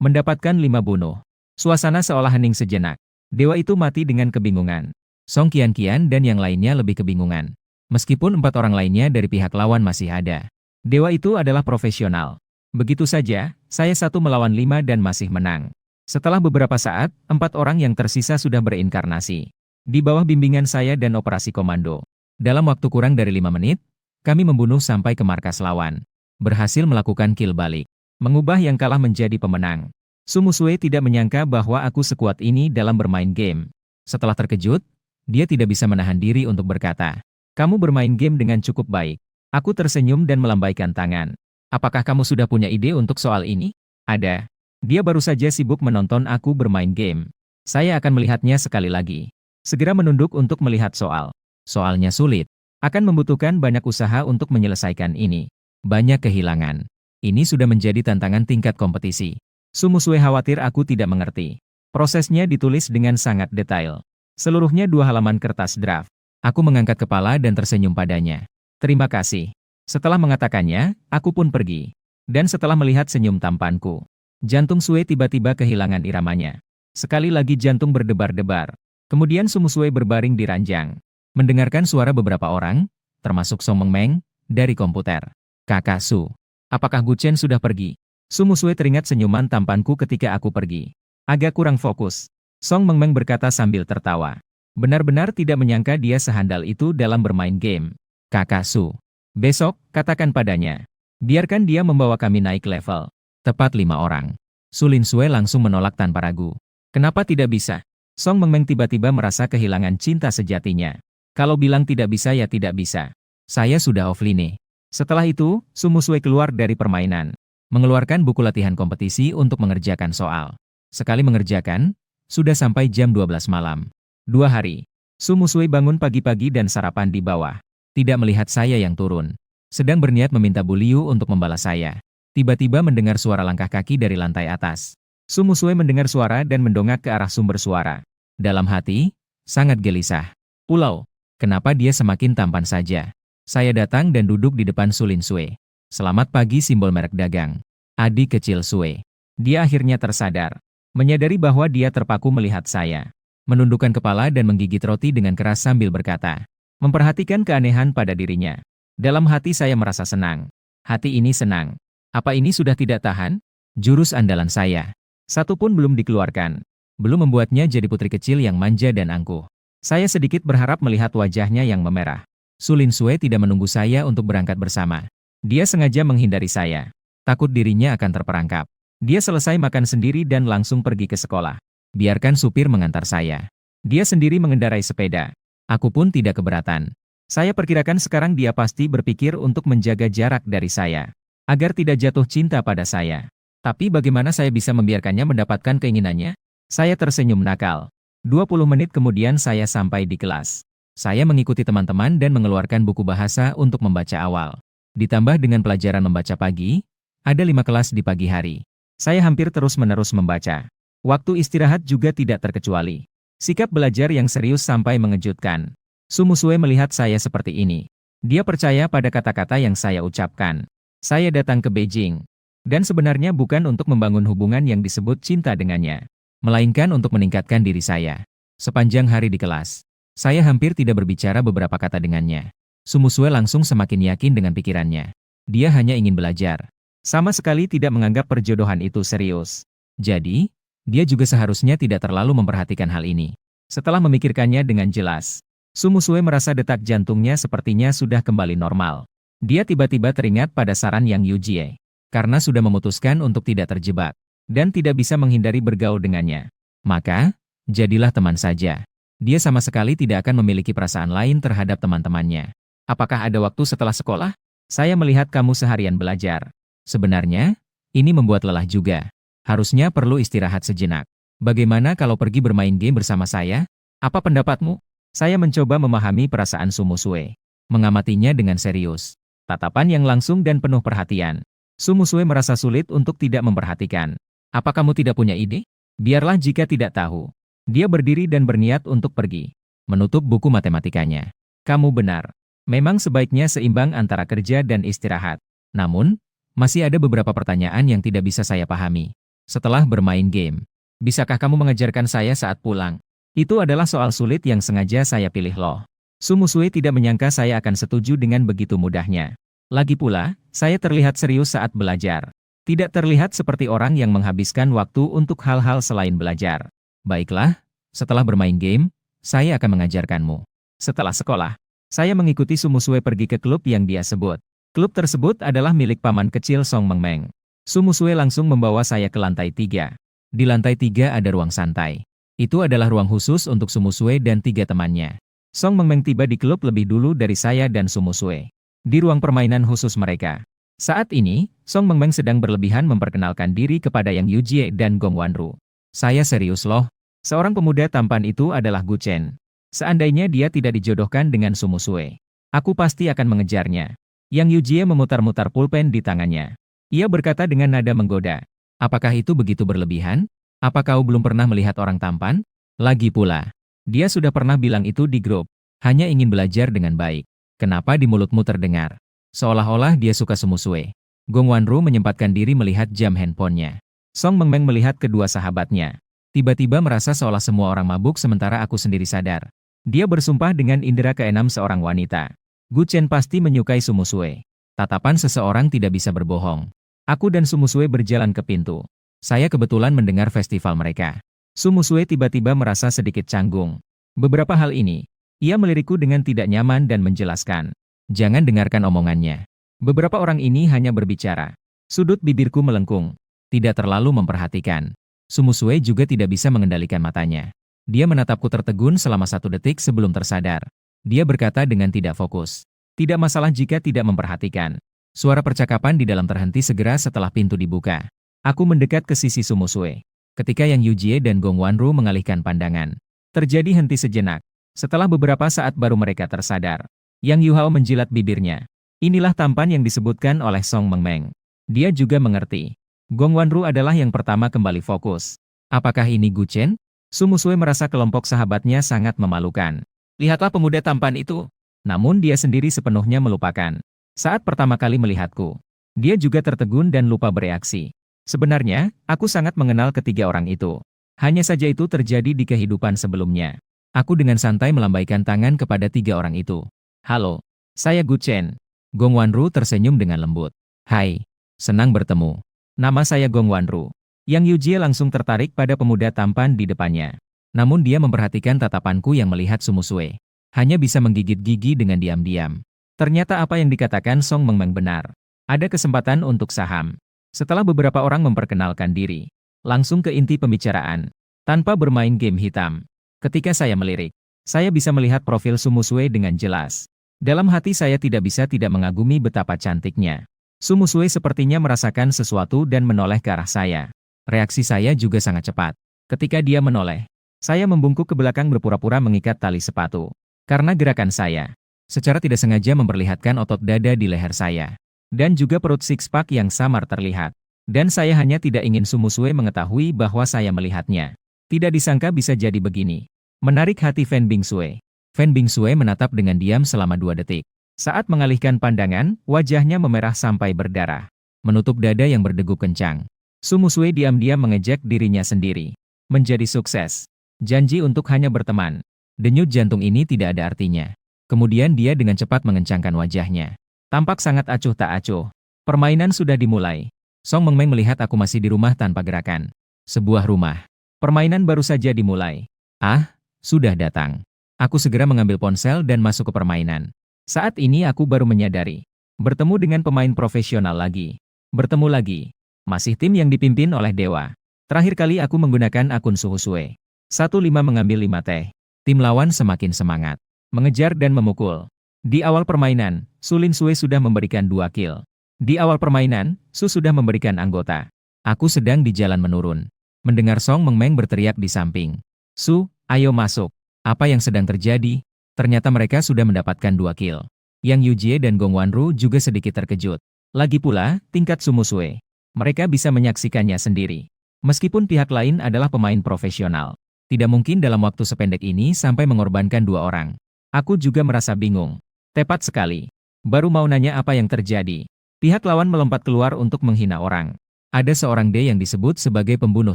mendapatkan 5 bunuh. Suasana seolah hening sejenak. Dewa itu mati dengan kebingungan. Song Qianqian dan yang lainnya lebih kebingungan. Meskipun 4 orang lainnya dari pihak lawan masih ada. Dewa itu adalah profesional. Begitu saja, saya 1 melawan 5 dan masih menang. Setelah beberapa saat, 4 orang yang tersisa sudah berinkarnasi. Di bawah bimbingan saya dan operasi komando. Dalam waktu kurang dari 5 menit, kami membunuh sampai ke markas lawan. Berhasil melakukan kill balik. Mengubah yang kalah menjadi pemenang. Su Musue tidak menyangka bahwa aku sekuat ini dalam bermain game. Setelah terkejut, dia tidak bisa menahan diri untuk berkata, kamu bermain game dengan cukup baik. Aku tersenyum dan melambaikan tangan. Apakah kamu sudah punya ide untuk soal ini? Ada. Dia baru saja sibuk menonton aku bermain game. Saya akan melihatnya sekali lagi. Segera menunduk untuk melihat soal. Soalnya sulit. Akan membutuhkan banyak usaha untuk menyelesaikan ini. Banyak kehilangan. Ini sudah menjadi tantangan tingkat kompetisi. Su Musue khawatir aku tidak mengerti. Prosesnya ditulis dengan sangat detail. Seluruhnya 2 halaman kertas draft. Aku mengangkat kepala dan tersenyum padanya. Terima kasih. Setelah mengatakannya, aku pun pergi. Dan setelah melihat senyum tampanku, jantung Sue tiba-tiba kehilangan iramanya. Sekali lagi jantung berdebar-debar. Kemudian Su Musue berbaring di ranjang. Mendengarkan suara beberapa orang, termasuk Song Mengmeng, dari komputer. Kakak Su, apakah Gu Chen sudah pergi? Su Musue teringat senyuman tampanku ketika aku pergi. Agak kurang fokus. Song Mengmeng berkata sambil tertawa. Benar-benar tidak menyangka dia sehandal itu dalam bermain game. Kakak Su. Besok, katakan padanya. Biarkan dia membawa kami naik level. Tepat 5 orang. Su Lin Sue langsung menolak tanpa ragu. Kenapa tidak bisa? Song Mengmeng tiba-tiba merasa kehilangan cinta sejatinya. Kalau bilang tidak bisa ya tidak bisa. Saya sudah offline. Setelah itu, Su Musue keluar dari permainan. Mengeluarkan buku latihan kompetisi untuk mengerjakan soal. Sekali mengerjakan, sudah sampai jam 12 malam. 2 hari. Su Musue bangun pagi-pagi dan sarapan di bawah. Tidak melihat saya yang turun. Sedang berniat meminta Bu Liu untuk membalas saya. Tiba-tiba mendengar suara langkah kaki dari lantai atas. Su Musue mendengar suara dan mendongak ke arah sumber suara. Dalam hati, sangat gelisah. Pulau, kenapa dia semakin tampan saja? Saya datang dan duduk di depan Su Lin Sue. Selamat pagi simbol merek dagang. Adik kecil Sue. Dia akhirnya tersadar. Menyadari bahwa dia terpaku melihat saya. Menundukkan kepala dan menggigit roti dengan keras sambil berkata. Memperhatikan keanehan pada dirinya. Dalam hati saya merasa senang. Hati ini senang. Apa ini sudah tidak tahan? Jurus andalan saya. Satu pun belum dikeluarkan. Belum membuatnya jadi putri kecil yang manja dan angkuh. Saya sedikit berharap melihat wajahnya yang memerah. Su Lin Sue tidak menunggu saya untuk berangkat bersama. Dia sengaja menghindari saya. Takut dirinya akan terperangkap. Dia selesai makan sendiri dan langsung pergi ke sekolah. Biarkan supir mengantar saya. Dia sendiri mengendarai sepeda. Aku pun tidak keberatan. Saya perkirakan sekarang dia pasti berpikir untuk menjaga jarak dari saya. Agar tidak jatuh cinta pada saya. Tapi bagaimana saya bisa membiarkannya mendapatkan keinginannya? Saya tersenyum nakal. 20 menit kemudian saya sampai di kelas. Saya mengikuti teman-teman dan mengeluarkan buku bahasa untuk membaca awal. Ditambah dengan pelajaran membaca pagi, ada 5 kelas di pagi hari. Saya hampir terus-menerus membaca. Waktu istirahat juga tidak terkecuali. Sikap belajar yang serius sampai mengejutkan. Su Musue melihat saya seperti ini. Dia percaya pada kata-kata yang saya ucapkan. Saya datang ke Beijing. Dan sebenarnya bukan untuk membangun hubungan yang disebut cinta dengannya. Melainkan untuk meningkatkan diri saya. Sepanjang hari di kelas, saya hampir tidak berbicara beberapa kata dengannya. Su Musue langsung semakin yakin dengan pikirannya. Dia hanya ingin belajar. Sama sekali tidak menganggap perjodohan itu serius. Jadi, dia juga seharusnya tidak terlalu memperhatikan hal ini. Setelah memikirkannya dengan jelas, Su Musue merasa detak jantungnya sepertinya sudah kembali normal. Dia tiba-tiba teringat pada saran Yang Yujie. Karena sudah memutuskan untuk tidak terjebak. Dan tidak bisa menghindari bergaul dengannya. Maka, jadilah teman saja. Dia sama sekali tidak akan memiliki perasaan lain terhadap teman-temannya. Apakah ada waktu setelah sekolah? Saya melihat kamu seharian belajar. Sebenarnya, ini membuat lelah juga. Harusnya perlu istirahat sejenak. Bagaimana kalau pergi bermain game bersama saya? Apa pendapatmu? Saya mencoba memahami perasaan Su Musue. Mengamatinya dengan serius. Tatapan yang langsung dan penuh perhatian. Su Musue merasa sulit untuk tidak memperhatikan. Apa kamu tidak punya ide? Biarlah jika tidak tahu. Dia berdiri dan berniat untuk pergi. Menutup buku matematikanya. Kamu benar. Memang sebaiknya seimbang antara kerja dan istirahat. Namun, masih ada beberapa pertanyaan yang tidak bisa saya pahami. Setelah bermain game, bisakah kamu mengajarkan saya saat pulang? Itu adalah soal sulit yang sengaja saya pilih loh. Su Musue tidak menyangka saya akan setuju dengan begitu mudahnya. Lagi pula, saya terlihat serius saat belajar. Tidak terlihat seperti orang yang menghabiskan waktu untuk hal-hal selain belajar. Baiklah, setelah bermain game, saya akan mengajarkanmu. Setelah sekolah, saya mengikuti Su Musue pergi ke klub yang dia sebut. Klub tersebut adalah milik paman kecil Song Mengmeng. Su Musue langsung membawa saya ke lantai 3. Di lantai 3 ada ruang santai. Itu adalah ruang khusus untuk Su Musue dan 3 temannya. Song Mengmeng tiba di klub lebih dulu dari saya dan Su Musue. Di ruang permainan khusus mereka. Saat ini, Song Mengmeng sedang berlebihan memperkenalkan diri kepada Yang Yujie dan Gong Wanru. Saya serius loh. Seorang pemuda tampan itu adalah Gu Chen. Seandainya dia tidak dijodohkan dengan Su Musue, aku pasti akan mengejarnya. Yang Yujie memutar-mutar pulpen di tangannya. Ia berkata dengan nada menggoda. Apakah itu begitu berlebihan? Apa kau belum pernah melihat orang tampan? Lagi pula, dia sudah pernah bilang itu di grup. Hanya ingin belajar dengan baik. Kenapa di mulutmu terdengar? Seolah-olah dia suka Su Musue. Gong Wanru menyempatkan diri melihat jam handphonenya. Song Mengmeng melihat kedua sahabatnya. Tiba-tiba merasa seolah semua orang mabuk sementara aku sendiri sadar. Dia bersumpah dengan indera keenam seorang wanita. Gu Chen pasti menyukai Su Musue. Tatapan seseorang tidak bisa berbohong. Aku dan Su Musue berjalan ke pintu. Saya kebetulan mendengar festival mereka. Su Musue tiba-tiba merasa sedikit canggung. Beberapa hal ini, ia melirikku dengan tidak nyaman dan menjelaskan. Jangan dengarkan omongannya. Beberapa orang ini hanya berbicara. Sudut bibirku melengkung. Tidak terlalu memperhatikan. Su Musue juga tidak bisa mengendalikan matanya. Dia menatapku tertegun selama 1 detik sebelum tersadar. Dia berkata dengan tidak fokus. Tidak masalah jika tidak memperhatikan. Suara percakapan di dalam terhenti segera setelah pintu dibuka. Aku mendekat ke sisi Sumusue. Ketika Yang Yujie dan Gong Wanru mengalihkan pandangan. Terjadi henti sejenak. Setelah beberapa saat baru mereka tersadar. Yang Yuhao menjilat bibirnya. Inilah tampan yang disebutkan oleh Song Mengmeng. Dia juga mengerti. Gong Wanru adalah yang pertama kembali fokus. Apakah ini Gu Chen? Sumusue merasa kelompok sahabatnya sangat memalukan. Lihatlah pemuda tampan itu. Namun dia sendiri sepenuhnya melupakan. Saat pertama kali melihatku, dia juga tertegun dan lupa bereaksi. Sebenarnya, aku sangat mengenal ketiga orang itu. Hanya saja itu terjadi di kehidupan sebelumnya. Aku dengan santai melambaikan tangan kepada 3 orang itu. Halo, saya Gu Chen. Gong Wanru tersenyum dengan lembut. Hai, senang bertemu. Nama saya Gong Wanru. Yang Yujie langsung tertarik pada pemuda tampan di depannya. Namun dia memperhatikan tatapanku yang melihat Sumusue. Hanya bisa menggigit gigi dengan diam-diam. Ternyata apa yang dikatakan Song Mengmeng benar. Ada kesempatan untuk saham. Setelah beberapa orang memperkenalkan diri, langsung ke inti pembicaraan, tanpa bermain game hitam. Ketika saya melirik, saya bisa melihat profil Sumusue dengan jelas. Dalam hati saya tidak bisa tidak mengagumi betapa cantiknya. Sumusue sepertinya merasakan sesuatu dan menoleh ke arah saya. Reaksi saya juga sangat cepat. Ketika dia menoleh, saya membungkuk ke belakang berpura-pura mengikat tali sepatu. Karena gerakan saya, secara tidak sengaja memperlihatkan otot dada di leher saya. Dan juga perut six-pack yang samar terlihat. Dan saya hanya tidak ingin Sumusue mengetahui bahwa saya melihatnya. Tidak disangka bisa jadi begini. Menarik hati Fan Bingsue. Fan Bingsue menatap dengan diam selama 2 detik. Saat mengalihkan pandangan, wajahnya memerah sampai berdarah. Menutup dada yang berdegup kencang. Sumusue diam-diam mengejek dirinya sendiri. Menjadi sukses. Janji untuk hanya berteman. Denyut jantung ini tidak ada artinya. Kemudian dia dengan cepat mengencangkan wajahnya. Tampak sangat acuh tak acuh. Permainan sudah dimulai. Song Mengmeng melihat aku masih di rumah tanpa gerakan. Sebuah rumah. Permainan baru saja dimulai. Ah, sudah datang. Aku segera mengambil ponsel dan masuk ke permainan. Saat ini aku baru menyadari. Bertemu dengan pemain profesional lagi. Bertemu lagi. Masih tim yang dipimpin oleh Dewa. Terakhir kali aku menggunakan akun Suhusue. 15 mengambil 5 teh. Tim lawan semakin semangat. Mengejar dan memukul. Di awal permainan, Su Lin Sue sudah memberikan 2 kill. Di awal permainan, Su sudah memberikan anggota. Aku sedang di jalan menurun. Mendengar Song Mengmeng berteriak di samping. Su, ayo masuk. Apa yang sedang terjadi? Ternyata mereka sudah mendapatkan 2 kill. Yang Yujie dan Gong Wanru juga sedikit terkejut. Lagi pula, tingkat Sumusue. Mereka bisa menyaksikannya sendiri. Meskipun pihak lain adalah pemain profesional. Tidak mungkin dalam waktu sependek ini sampai mengorbankan 2 orang. Aku juga merasa bingung. Tepat sekali. Baru mau nanya apa yang terjadi. Pihak lawan melompat keluar untuk menghina orang. Ada seorang D yang disebut sebagai pembunuh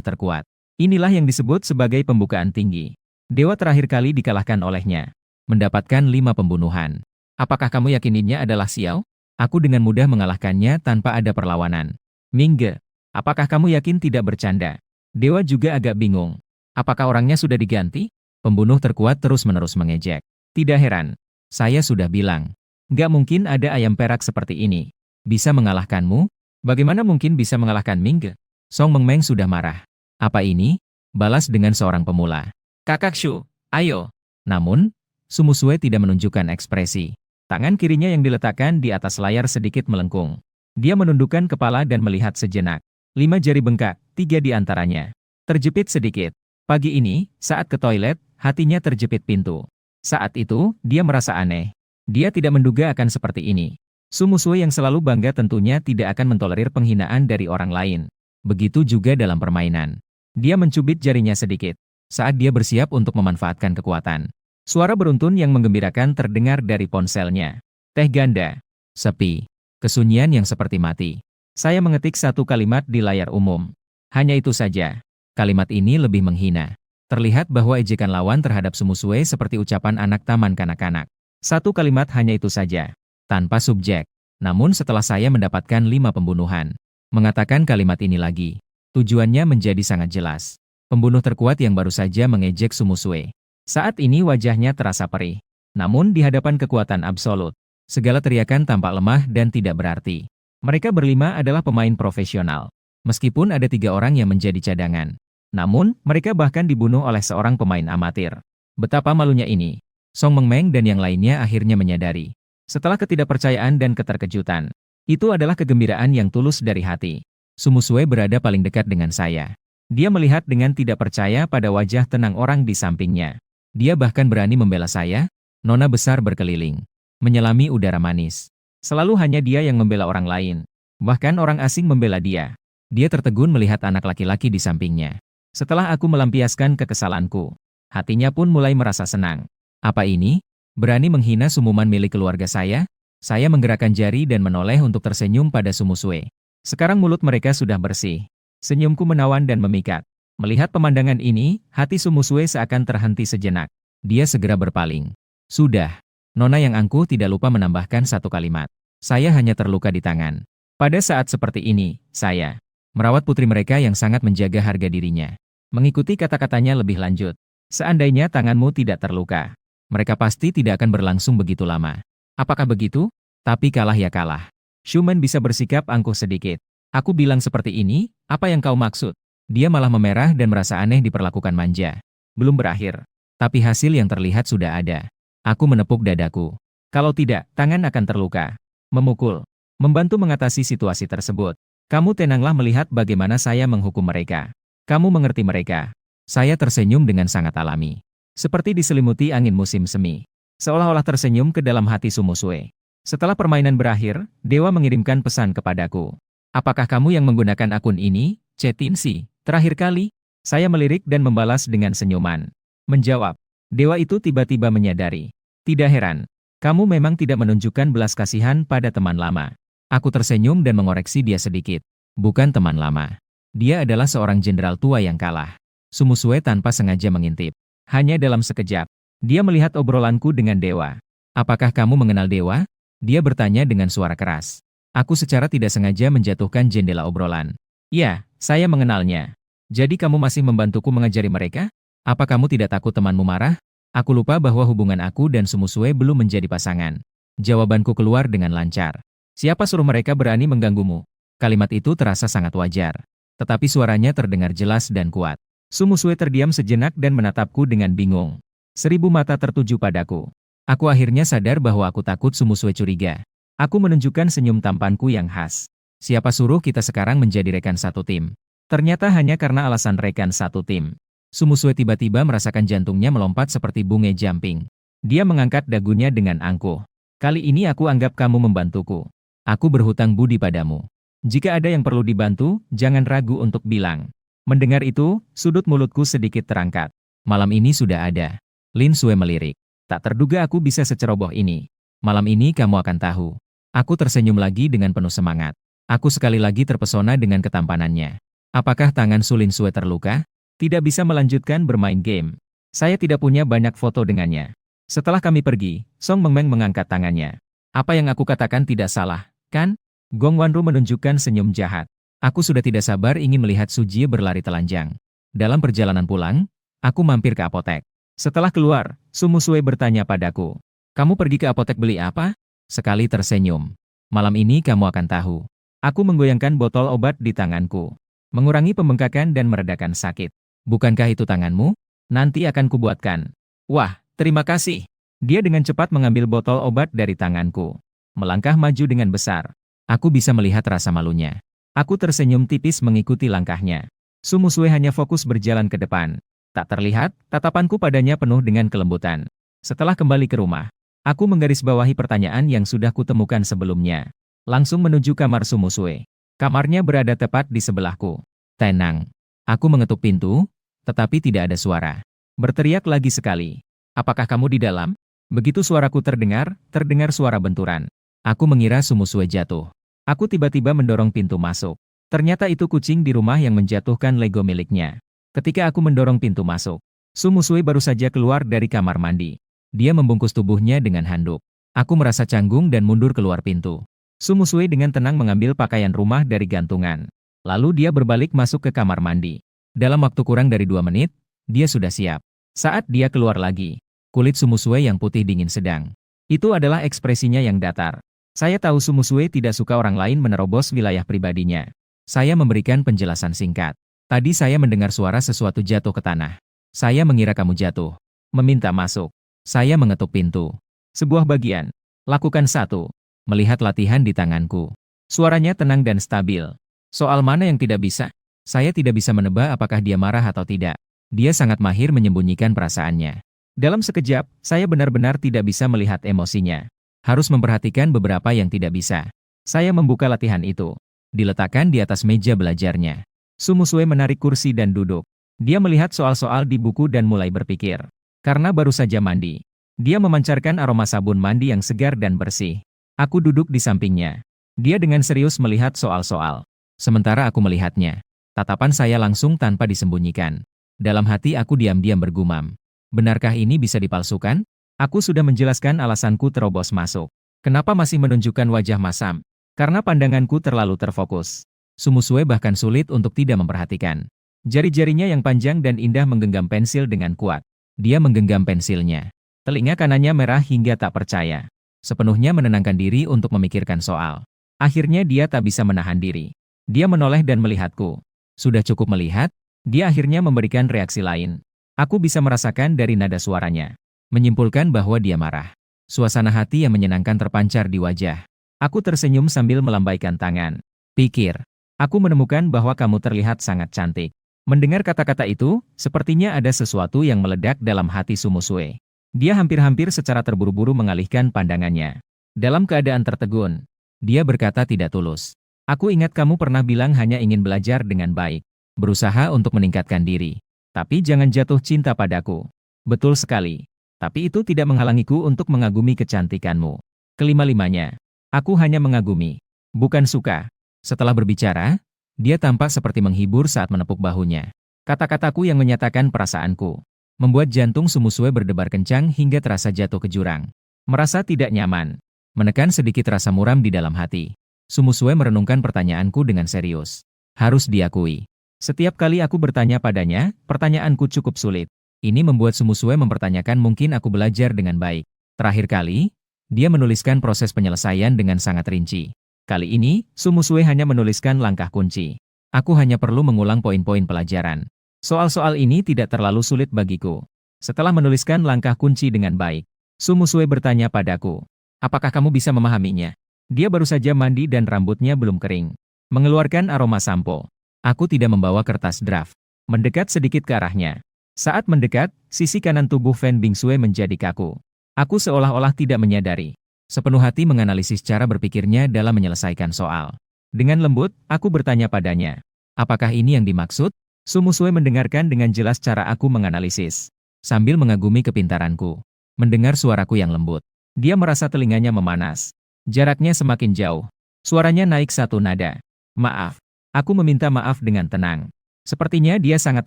terkuat. Inilah yang disebut sebagai pembukaan tinggi. Dewa terakhir kali dikalahkan olehnya. Mendapatkan 5 pembunuhan. Apakah kamu yakininya adalah Xiao? Aku dengan mudah mengalahkannya tanpa ada perlawanan. Mingge, apakah kamu yakin tidak bercanda? Dewa juga agak bingung. Apakah orangnya sudah diganti? Pembunuh terkuat terus-menerus mengejek. Tidak heran. Saya sudah bilang. Nggak mungkin ada ayam perak seperti ini. Bisa mengalahkanmu? Bagaimana mungkin bisa mengalahkan Mingge? Song Mengmeng sudah marah. Apa ini? Balas dengan seorang pemula. Kakak Shu, ayo. Namun, Sumusue tidak menunjukkan ekspresi. Tangan kirinya yang diletakkan di atas layar sedikit melengkung. Dia menundukkan kepala dan melihat sejenak. 5 jari bengkak, 3 di antaranya. Terjepit sedikit. Pagi ini, saat ke toilet, hatinya terjepit pintu. Saat itu, dia merasa aneh. Dia tidak menduga akan seperti ini. Sumusue yang selalu bangga tentunya tidak akan mentolerir penghinaan dari orang lain. Begitu juga dalam permainan. Dia mencubit jarinya sedikit. Saat dia bersiap untuk memanfaatkan kekuatan. Suara beruntun yang menggembirakan terdengar dari ponselnya. Teh ganda. Sepi. Kesunyian yang seperti mati. Saya mengetik 1 kalimat di layar umum. Hanya itu saja. Kalimat ini lebih menghina. Terlihat bahwa ejekan lawan terhadap Sumusue seperti ucapan anak taman kanak-kanak. 1 kalimat hanya itu saja. Tanpa subjek. Namun setelah saya mendapatkan 5 pembunuhan. Mengatakan kalimat ini lagi. Tujuannya menjadi sangat jelas. Pembunuh terkuat yang baru saja mengejek Sumusue. Saat ini wajahnya terasa perih. Namun di hadapan kekuatan absolut. Segala teriakan tampak lemah dan tidak berarti. Mereka berlima adalah pemain profesional. Meskipun ada 3 orang yang menjadi cadangan. Namun, mereka bahkan dibunuh oleh seorang pemain amatir. Betapa malunya ini. Song Mengmeng dan yang lainnya akhirnya menyadari. Setelah ketidakpercayaan dan keterkejutan, itu adalah kegembiraan yang tulus dari hati. Sumusue berada paling dekat dengan saya. Dia melihat dengan tidak percaya pada wajah tenang orang di sampingnya. Dia bahkan berani membela saya. Nona besar berkeliling, menyelami udara manis. Selalu hanya dia yang membela orang lain. Bahkan orang asing membela dia. Dia tertegun melihat anak laki-laki di sampingnya. Setelah aku melampiaskan kekesalanku, hatinya pun mulai merasa senang. Apa ini? Berani menghina sumuman milik keluarga saya? Saya menggerakkan jari dan menoleh untuk tersenyum pada Sumusue. Sekarang mulut mereka sudah bersih. Senyumku menawan dan memikat. Melihat pemandangan ini, hati Sumusue seakan terhenti sejenak. Dia segera berpaling. Sudah. Nona yang angkuh tidak lupa menambahkan satu kalimat. Saya hanya terluka di tangan. Pada saat seperti ini, saya merawat putri mereka yang sangat menjaga harga dirinya. Mengikuti kata-katanya lebih lanjut. Seandainya tanganmu tidak terluka, mereka pasti tidak akan berlangsung begitu lama. Apakah begitu? Tapi kalah ya kalah. Schumann bisa bersikap angkuh sedikit. Aku bilang seperti ini, apa yang kau maksud? Dia malah memerah dan merasa aneh diperlakukan manja. Belum berakhir. Tapi hasil yang terlihat sudah ada. Aku menepuk dadaku. Kalau tidak, tangan akan terluka. Memukul. Membantu mengatasi situasi tersebut. Kamu tenanglah melihat bagaimana saya menghukum mereka. Kamu mengerti mereka. Saya tersenyum dengan sangat alami. Seperti diselimuti angin musim semi. Seolah-olah tersenyum ke dalam hati Sumusue. Setelah permainan berakhir, Dewa mengirimkan pesan kepadaku. Apakah kamu yang menggunakan akun ini, Cetinsi? Terakhir kali, saya melirik dan membalas dengan senyuman. Menjawab, Dewa itu tiba-tiba menyadari. Tidak heran, kamu memang tidak menunjukkan belas kasihan pada teman lama. Aku tersenyum dan mengoreksi dia sedikit. Bukan teman lama. Dia adalah seorang jenderal tua yang kalah. Sumusue tanpa sengaja mengintip. Hanya dalam sekejap, dia melihat obrolanku dengan Dewa. Apakah kamu mengenal Dewa? Dia bertanya dengan suara keras. Aku secara tidak sengaja menjatuhkan jendela obrolan. Ya, saya mengenalnya. Jadi kamu masih membantuku mengajari mereka? Apa kamu tidak takut temanmu marah? Aku lupa bahwa hubungan aku dan Sumusue belum menjadi pasangan. Jawabanku keluar dengan lancar. Siapa suruh mereka berani mengganggumu? Kalimat itu terasa sangat wajar. Tetapi suaranya terdengar jelas dan kuat. Sumusue terdiam sejenak dan menatapku dengan bingung. 1000 mata tertuju padaku. Aku akhirnya sadar bahwa aku takut Sumusue curiga. Aku menunjukkan senyum tampanku yang khas. Siapa suruh kita sekarang menjadi rekan satu tim? Ternyata hanya karena alasan rekan satu tim. Sumusue tiba-tiba merasakan jantungnya melompat seperti bunga jumping. Dia mengangkat dagunya dengan angkuh. Kali ini aku anggap kamu membantuku. Aku berhutang budi padamu. Jika ada yang perlu dibantu, jangan ragu untuk bilang. Mendengar itu, sudut mulutku sedikit terangkat. Malam ini sudah ada. Lin Sue melirik. Tak terduga aku bisa seceroboh ini. Malam ini kamu akan tahu. Aku tersenyum lagi dengan penuh semangat. Aku sekali lagi terpesona dengan ketampanannya. Apakah tangan Su Lin Sue terluka? Tidak bisa melanjutkan bermain game. Saya tidak punya banyak foto dengannya. Setelah kami pergi, Song Mengmeng mengangkat tangannya. Apa yang aku katakan tidak salah, kan? Gong Wanru menunjukkan senyum jahat. Aku sudah tidak sabar ingin melihat Su Jie berlari telanjang. Dalam perjalanan pulang, aku mampir ke apotek. Setelah keluar, Sumusue bertanya padaku. Kamu pergi ke apotek beli apa? Sekali tersenyum. Malam ini kamu akan tahu. Aku menggoyangkan botol obat di tanganku. Mengurangi pembengkakan dan meredakan sakit. Bukankah itu tanganmu? Nanti akan kubuatkan. Wah, terima kasih. Dia dengan cepat mengambil botol obat dari tanganku. Melangkah maju dengan besar. Aku bisa melihat rasa malunya. Aku tersenyum tipis mengikuti langkahnya. Sumusue hanya fokus berjalan ke depan. Tak terlihat, tatapanku padanya penuh dengan kelembutan. Setelah kembali ke rumah, aku menggarisbawahi pertanyaan yang sudah kutemukan sebelumnya. Langsung menuju kamar Sumusue. Kamarnya berada tepat di sebelahku. Tenang. Aku mengetuk pintu, tetapi tidak ada suara. Berteriak lagi sekali. Apakah kamu di dalam? Begitu suaraku terdengar suara benturan. Aku mengira Sumusue jatuh. Aku tiba-tiba mendorong pintu masuk. Ternyata itu kucing di rumah yang menjatuhkan Lego miliknya. Ketika aku mendorong pintu masuk, Sumusue baru saja keluar dari kamar mandi. Dia membungkus tubuhnya dengan handuk. Aku merasa canggung dan mundur keluar pintu. Sumusue dengan tenang mengambil pakaian rumah dari gantungan. Lalu dia berbalik masuk ke kamar mandi. Dalam waktu kurang dari 2 menit, dia sudah siap. Saat dia keluar lagi, kulit Sumusue yang putih dingin sedang. Itu adalah ekspresinya yang datar. Saya tahu Sumusue tidak suka orang lain menerobos wilayah pribadinya. Saya memberikan penjelasan singkat. Tadi saya mendengar suara sesuatu jatuh ke tanah. Saya mengira kamu jatuh. Meminta masuk. Saya mengetuk pintu. Sebuah bagian. Lakukan 1. Melihat latihan di tanganku. Suaranya tenang dan stabil. Soal mana yang tidak bisa? Saya tidak bisa menebak apakah dia marah atau tidak. Dia sangat mahir menyembunyikan perasaannya. Dalam sekejap, saya benar-benar tidak bisa melihat emosinya. Harus memperhatikan beberapa yang tidak bisa. Saya membuka latihan itu. Diletakkan di atas meja belajarnya. Su Musue menarik kursi dan duduk. Dia melihat soal-soal di buku dan mulai berpikir. Karena baru saja mandi. Dia memancarkan aroma sabun mandi yang segar dan bersih. Aku duduk di sampingnya. Dia dengan serius melihat soal-soal. Sementara aku melihatnya. Tatapan saya langsung tanpa disembunyikan. Dalam hati aku diam-diam bergumam. Benarkah ini bisa dipalsukan? Aku sudah menjelaskan alasanku terobos masuk. Kenapa masih menunjukkan wajah masam? Karena pandanganku terlalu terfokus. Su Musue bahkan sulit untuk tidak memperhatikan. Jari-jarinya yang panjang dan indah menggenggam pensil dengan kuat. Dia menggenggam pensilnya. Telinga kanannya merah hingga tak percaya. Sepenuhnya menenangkan diri untuk memikirkan soal. Akhirnya dia tak bisa menahan diri. Dia menoleh dan melihatku. Sudah cukup melihat, dia akhirnya memberikan reaksi lain. Aku bisa merasakan dari nada suaranya. Menyimpulkan bahwa dia marah. Suasana hati yang menyenangkan terpancar di wajah. Aku tersenyum sambil melambaikan tangan. Pikir, aku menemukan bahwa kamu terlihat sangat cantik. Mendengar kata-kata itu, sepertinya ada sesuatu yang meledak dalam hati Su Musue. Dia hampir-hampir secara terburu-buru mengalihkan pandangannya. Dalam keadaan tertegun, dia berkata tidak tulus. Aku ingat kamu pernah bilang hanya ingin belajar dengan baik. Berusaha untuk meningkatkan diri. Tapi jangan jatuh cinta padaku. Betul sekali. Tapi itu tidak menghalangiku untuk mengagumi kecantikanmu. Kelima-limanya. Aku hanya mengagumi. Bukan suka. Setelah berbicara, dia tampak seperti menghibur saat menepuk bahunya. Kata-kataku yang menyatakan perasaanku. Membuat jantung Su Musue berdebar kencang hingga terasa jatuh ke jurang. Merasa tidak nyaman. Menekan sedikit rasa muram di dalam hati. Su Musue merenungkan pertanyaanku dengan serius. Harus diakui. Setiap kali aku bertanya padanya, pertanyaanku cukup sulit. Ini membuat Su Musue mempertanyakan mungkin aku belajar dengan baik. Terakhir kali, dia menuliskan proses penyelesaian dengan sangat rinci. Kali ini, Su Musue hanya menuliskan langkah kunci. Aku hanya perlu mengulang poin-poin pelajaran. Soal-soal ini tidak terlalu sulit bagiku. Setelah menuliskan langkah kunci dengan baik, Su Musue bertanya padaku, apakah kamu bisa memahaminya? Dia baru saja mandi dan rambutnya belum kering. Mengeluarkan aroma sampo. Aku tidak membawa kertas draft. Mendekat sedikit ke arahnya. Saat mendekat, sisi kanan tubuh Fan Bingsue menjadi kaku. Aku seolah-olah tidak menyadari. Sepenuh hati menganalisis cara berpikirnya dalam menyelesaikan soal. Dengan lembut, aku bertanya padanya. Apakah ini yang dimaksud? Su Musue mendengarkan dengan jelas cara aku menganalisis. Sambil mengagumi kepintaranku. Mendengar suaraku yang lembut. Dia merasa telinganya memanas. Jaraknya semakin jauh. Suaranya naik satu nada. Maaf. Aku meminta maaf dengan tenang. Sepertinya dia sangat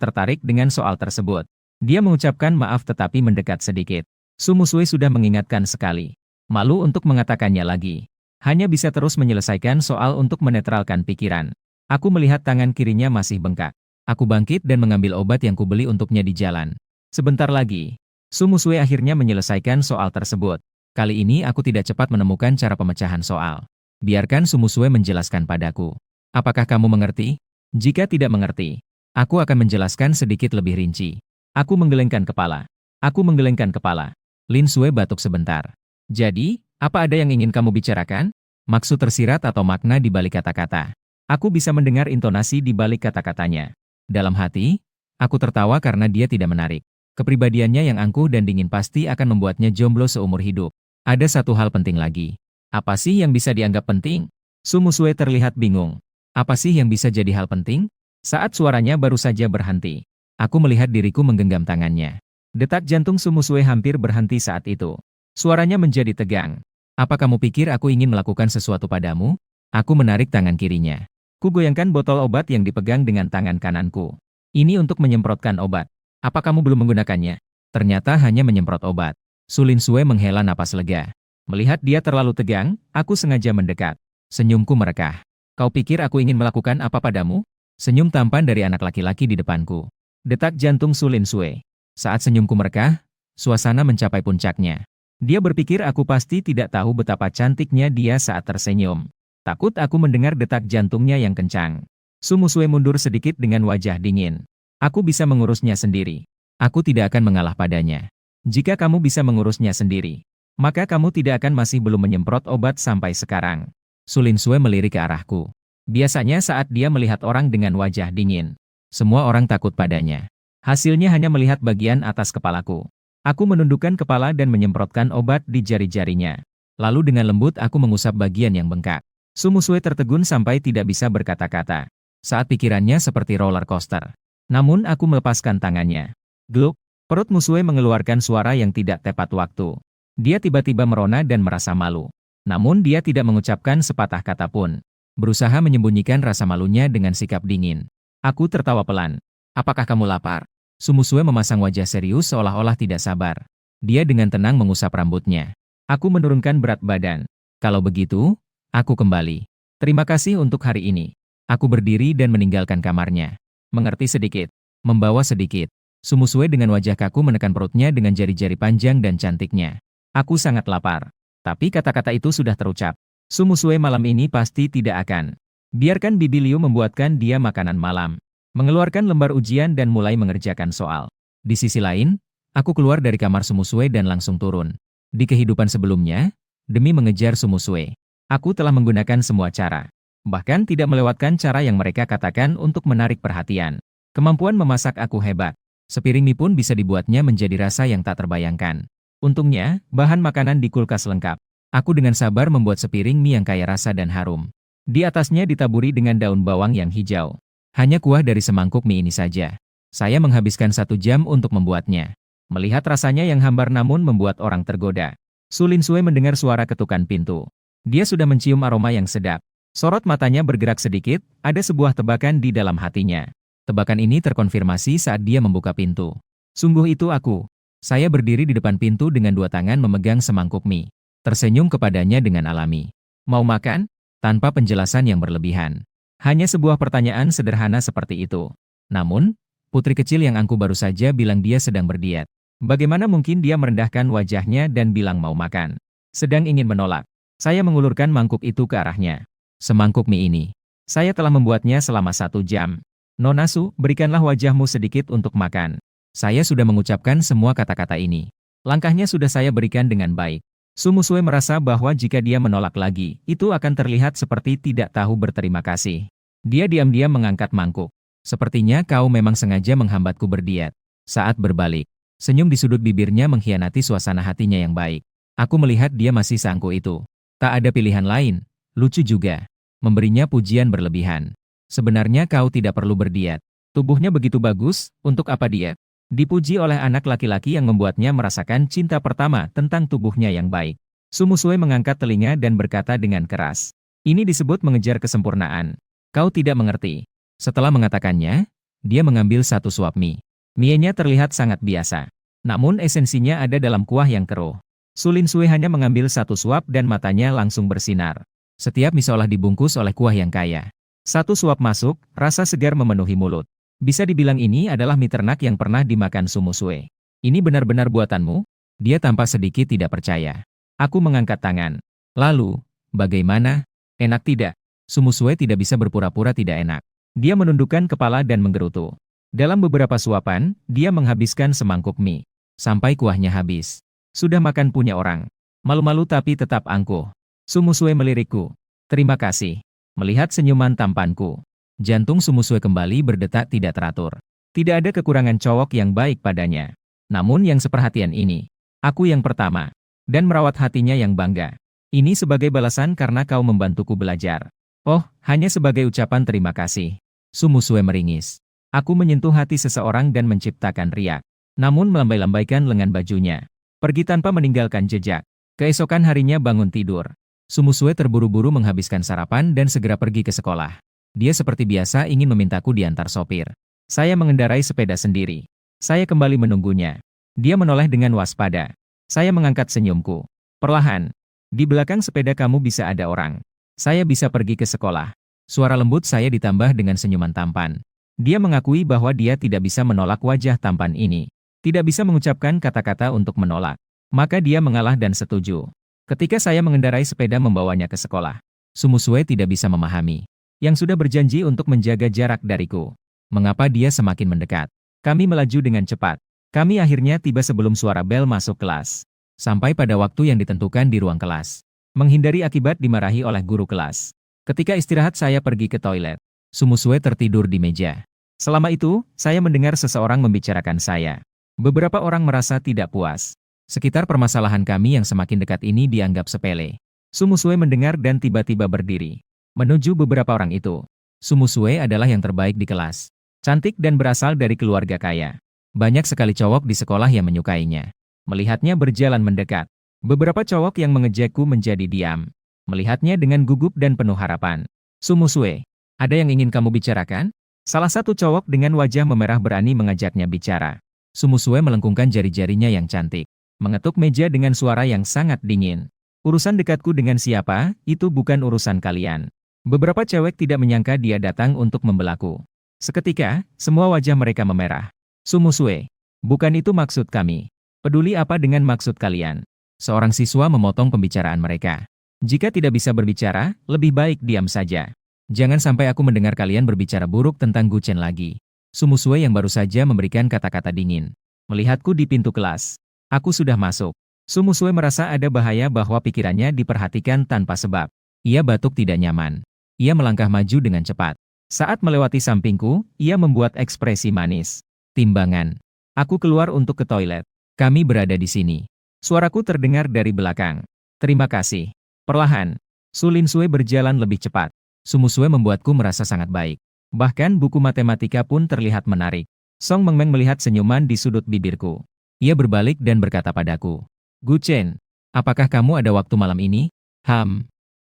tertarik dengan soal tersebut. Dia mengucapkan maaf tetapi mendekat sedikit. Su Musue sudah mengingatkan sekali. Malu untuk mengatakannya lagi. Hanya bisa terus menyelesaikan soal untuk menetralkan pikiran. Aku melihat tangan kirinya masih bengkak. Aku bangkit dan mengambil obat yang kubeli untuknya di jalan. Sebentar lagi, Su Musue akhirnya menyelesaikan soal tersebut. Kali ini aku tidak cepat menemukan cara pemecahan soal. Biarkan Su Musue menjelaskan padaku. Apakah kamu mengerti? Jika tidak mengerti, aku akan menjelaskan sedikit lebih rinci. Aku menggelengkan kepala. Aku menggelengkan kepala. Lin Sue batuk sebentar. Jadi, apa ada yang ingin kamu bicarakan? Maksud tersirat atau makna di balik kata-kata. Aku bisa mendengar intonasi di balik kata-katanya. Dalam hati, aku tertawa karena dia tidak menarik. Kepribadiannya yang angkuh dan dingin pasti akan membuatnya jomblo seumur hidup. Ada satu hal penting lagi. Apa sih yang bisa dianggap penting? Su Musue terlihat bingung. Apa sih yang bisa jadi hal penting? Saat suaranya baru saja berhenti, aku melihat diriku menggenggam tangannya. Detak jantung Su Musue hampir berhenti saat itu. Suaranya menjadi tegang. Apa kamu pikir aku ingin melakukan sesuatu padamu? Aku menarik tangan kirinya. Ku goyangkan botol obat yang dipegang dengan tangan kananku. Ini untuk menyemprotkan obat. Apa kamu belum menggunakannya? Ternyata hanya menyemprot obat. Su Lin Sue menghela napas lega. Melihat dia terlalu tegang, aku sengaja mendekat. Senyumku merekah. Kau pikir aku ingin melakukan apa padamu? Senyum tampan dari anak laki-laki di depanku. Detak jantung Su Lin Sue. Saat senyumku merekah, suasana mencapai puncaknya. Dia berpikir aku pasti tidak tahu betapa cantiknya dia saat tersenyum. Takut aku mendengar detak jantungnya yang kencang. Su Musue mundur sedikit dengan wajah dingin. Aku bisa mengurusnya sendiri. Aku tidak akan mengalah padanya. Jika kamu bisa mengurusnya sendiri, maka kamu tidak akan masih belum menyemprot obat sampai sekarang. Su Linsue melirik ke arahku. Biasanya saat dia melihat orang dengan wajah dingin, semua orang takut padanya. Hasilnya hanya melihat bagian atas kepalaku. Aku menundukkan kepala dan menyemprotkan obat di jari-jarinya. Lalu dengan lembut aku mengusap bagian yang bengkak. Su Musue tertegun sampai tidak bisa berkata-kata. Saat pikirannya seperti roller coaster. Namun aku melepaskan tangannya. Gluk, perut Musue mengeluarkan suara yang tidak tepat waktu. Dia tiba-tiba merona dan merasa malu. Namun dia tidak mengucapkan sepatah kata pun. Berusaha menyembunyikan rasa malunya dengan sikap dingin. Aku tertawa pelan. Apakah kamu lapar? Su Musue memasang wajah serius seolah-olah tidak sabar. Dia dengan tenang mengusap rambutnya. Aku menurunkan berat badan. Kalau begitu, aku kembali. Terima kasih untuk hari ini. Aku berdiri dan meninggalkan kamarnya. Mengerti sedikit. Membawa sedikit. Su Musue dengan wajah kaku menekan perutnya dengan jari-jari panjang dan cantiknya. Aku sangat lapar. Tapi kata-kata itu sudah terucap. Su Musue malam ini pasti tidak akan. Biarkan Bibi Liu membuatkan dia makanan malam. Mengeluarkan lembar ujian dan mulai mengerjakan soal. Di sisi lain, aku keluar dari kamar Su Musue dan langsung turun. Di kehidupan sebelumnya, demi mengejar Su Musue, aku telah menggunakan semua cara. Bahkan tidak melewatkan cara yang mereka katakan untuk menarik perhatian. Kemampuan memasak aku hebat. Sepiring mie pun bisa dibuatnya menjadi rasa yang tak terbayangkan. Untungnya, bahan makanan di kulkas lengkap. Aku dengan sabar membuat sepiring mie yang kaya rasa dan harum. Di atasnya ditaburi dengan daun bawang yang hijau. Hanya kuah dari semangkuk mie ini saja. Saya menghabiskan 1 jam untuk membuatnya. Melihat rasanya yang hambar namun membuat orang tergoda. Su Linsue mendengar suara ketukan pintu. Dia sudah mencium aroma yang sedap. Sorot matanya bergerak sedikit, ada sebuah tebakan di dalam hatinya. Tebakan ini terkonfirmasi saat dia membuka pintu. Sungguh itu aku. Saya berdiri di depan pintu dengan 2 tangan memegang semangkuk mie. Tersenyum kepadanya dengan alami. Mau makan? Tanpa penjelasan yang berlebihan. Hanya sebuah pertanyaan sederhana seperti itu. Namun, putri kecil yang angku baru saja bilang dia sedang berdiet. Bagaimana mungkin dia merendahkan wajahnya dan bilang mau makan? Sedang ingin menolak. Saya mengulurkan mangkuk itu ke arahnya. Semangkuk mie ini. Saya telah membuatnya selama 1 jam. Nona Su, berikanlah wajahmu sedikit untuk makan. Saya sudah mengucapkan semua kata-kata ini. Langkahnya sudah saya berikan dengan baik. Su Musue merasa bahwa jika dia menolak lagi, itu akan terlihat seperti tidak tahu berterima kasih. Dia diam-diam mengangkat mangkuk. Sepertinya kau memang sengaja menghambatku berdiet. Saat berbalik, senyum di sudut bibirnya mengkhianati suasana hatinya yang baik. Aku melihat dia masih seangkuh itu. Tak ada pilihan lain. Lucu juga. Memberinya pujian berlebihan. Sebenarnya kau tidak perlu berdiet. Tubuhnya begitu bagus, untuk apa diet? Dipuji oleh anak laki-laki yang membuatnya merasakan cinta pertama tentang tubuhnya yang baik. Su Musue mengangkat telinga dan berkata dengan keras. Ini disebut mengejar kesempurnaan. Kau tidak mengerti. Setelah mengatakannya, dia mengambil 1 suap mie. Mie-nya terlihat sangat biasa. Namun esensinya ada dalam kuah yang keruh. Su Linsue hanya mengambil 1 suap dan matanya langsung bersinar. Setiap mie seolah dibungkus oleh kuah yang kaya. 1 suap masuk, rasa segar memenuhi mulut. Bisa dibilang ini adalah mie ternak yang pernah dimakan Su Musue. Ini benar-benar buatanmu? Dia tampak sedikit tidak percaya. Aku mengangkat tangan. Lalu, bagaimana? Enak tidak? Su Musue tidak bisa berpura-pura tidak enak. Dia menundukkan kepala dan menggerutu. Dalam beberapa suapan, dia menghabiskan semangkuk mie. Sampai kuahnya habis. Sudah makan punya orang. Malu-malu tapi tetap angkuh. Su Musue melirikku. Terima kasih. Melihat senyuman tampanku. Jantung Su Musue kembali berdetak tidak teratur. Tidak ada kekurangan cowok yang baik padanya. Namun yang seperhatian ini. Aku yang pertama. Dan merawat hatinya yang bangga. Ini sebagai balasan karena kau membantuku belajar. Oh, hanya sebagai ucapan terima kasih. Su Musue meringis. Aku menyentuh hati seseorang dan menciptakan riak. Namun melambai-lambaikan lengan bajunya. Pergi tanpa meninggalkan jejak. Keesokan harinya bangun tidur. Su Musue terburu-buru menghabiskan sarapan dan segera pergi ke sekolah. Dia seperti biasa ingin memintaku diantar sopir. Saya mengendarai sepeda sendiri. Saya kembali menunggunya. Dia menoleh dengan waspada. Saya mengangkat senyumku. Perlahan. Di belakang sepeda kamu bisa ada orang. Saya bisa pergi ke sekolah. Suara lembut saya ditambah dengan senyuman tampan. Dia mengakui bahwa dia tidak bisa menolak wajah tampan ini. Tidak bisa mengucapkan kata-kata untuk menolak. Maka dia mengalah dan setuju. Ketika saya mengendarai sepeda membawanya ke sekolah, Su Musue tidak bisa memahami. yang sudah berjanji untuk menjaga jarak dariku. Mengapa dia semakin mendekat? Kami melaju dengan cepat. Kami akhirnya tiba sebelum suara bel masuk kelas. Sampai pada waktu yang ditentukan di ruang kelas. Menghindari akibat dimarahi oleh guru kelas. Ketika istirahat saya pergi ke toilet. Sumusue tertidur di meja. Selama itu, saya mendengar seseorang membicarakan saya. Beberapa orang merasa tidak puas. Sekitar permasalahan kami yang semakin dekat ini dianggap sepele. Sumusue mendengar dan tiba-tiba berdiri. Menuju beberapa orang itu. Sumusue adalah yang terbaik di kelas. Cantik dan berasal dari keluarga kaya. Banyak sekali cowok di sekolah yang menyukainya. Melihatnya berjalan mendekat. Beberapa cowok yang mengejekku menjadi diam. Melihatnya dengan gugup dan penuh harapan. Sumusue, ada yang ingin kamu bicarakan? Salah satu cowok dengan wajah memerah berani mengajaknya bicara. Sumusue melengkungkan jari-jarinya yang cantik. Mengetuk meja dengan suara yang sangat dingin. Urusan dekatku dengan siapa, itu bukan urusan kalian. Beberapa cewek tidak menyangka dia datang untuk membelaku. Seketika, semua wajah mereka memerah. Sumusue, bukan itu maksud kami. Peduli apa dengan maksud kalian? Seorang siswa memotong pembicaraan mereka. Jika tidak bisa berbicara, lebih baik diam saja. Jangan sampai aku mendengar kalian berbicara buruk tentang Guchen lagi. Sumusue yang baru saja memberikan kata-kata dingin. Melihatku di pintu kelas. Aku sudah masuk. Sumusue merasa ada bahaya bahwa pikirannya diperhatikan tanpa sebab. Ia batuk tidak nyaman. Ia melangkah maju dengan cepat. Saat melewati sampingku, ia membuat ekspresi manis. Timbangan. Aku keluar untuk ke toilet. Kami berada di sini. Suaraku terdengar dari belakang. Terima kasih. Perlahan. Sulinsue berjalan lebih cepat. Sumusue membuatku merasa sangat baik. Bahkan buku matematika pun terlihat menarik. Song Mengmeng melihat senyuman di sudut bibirku. Ia berbalik dan berkata padaku, Guchen, apakah kamu ada waktu malam ini?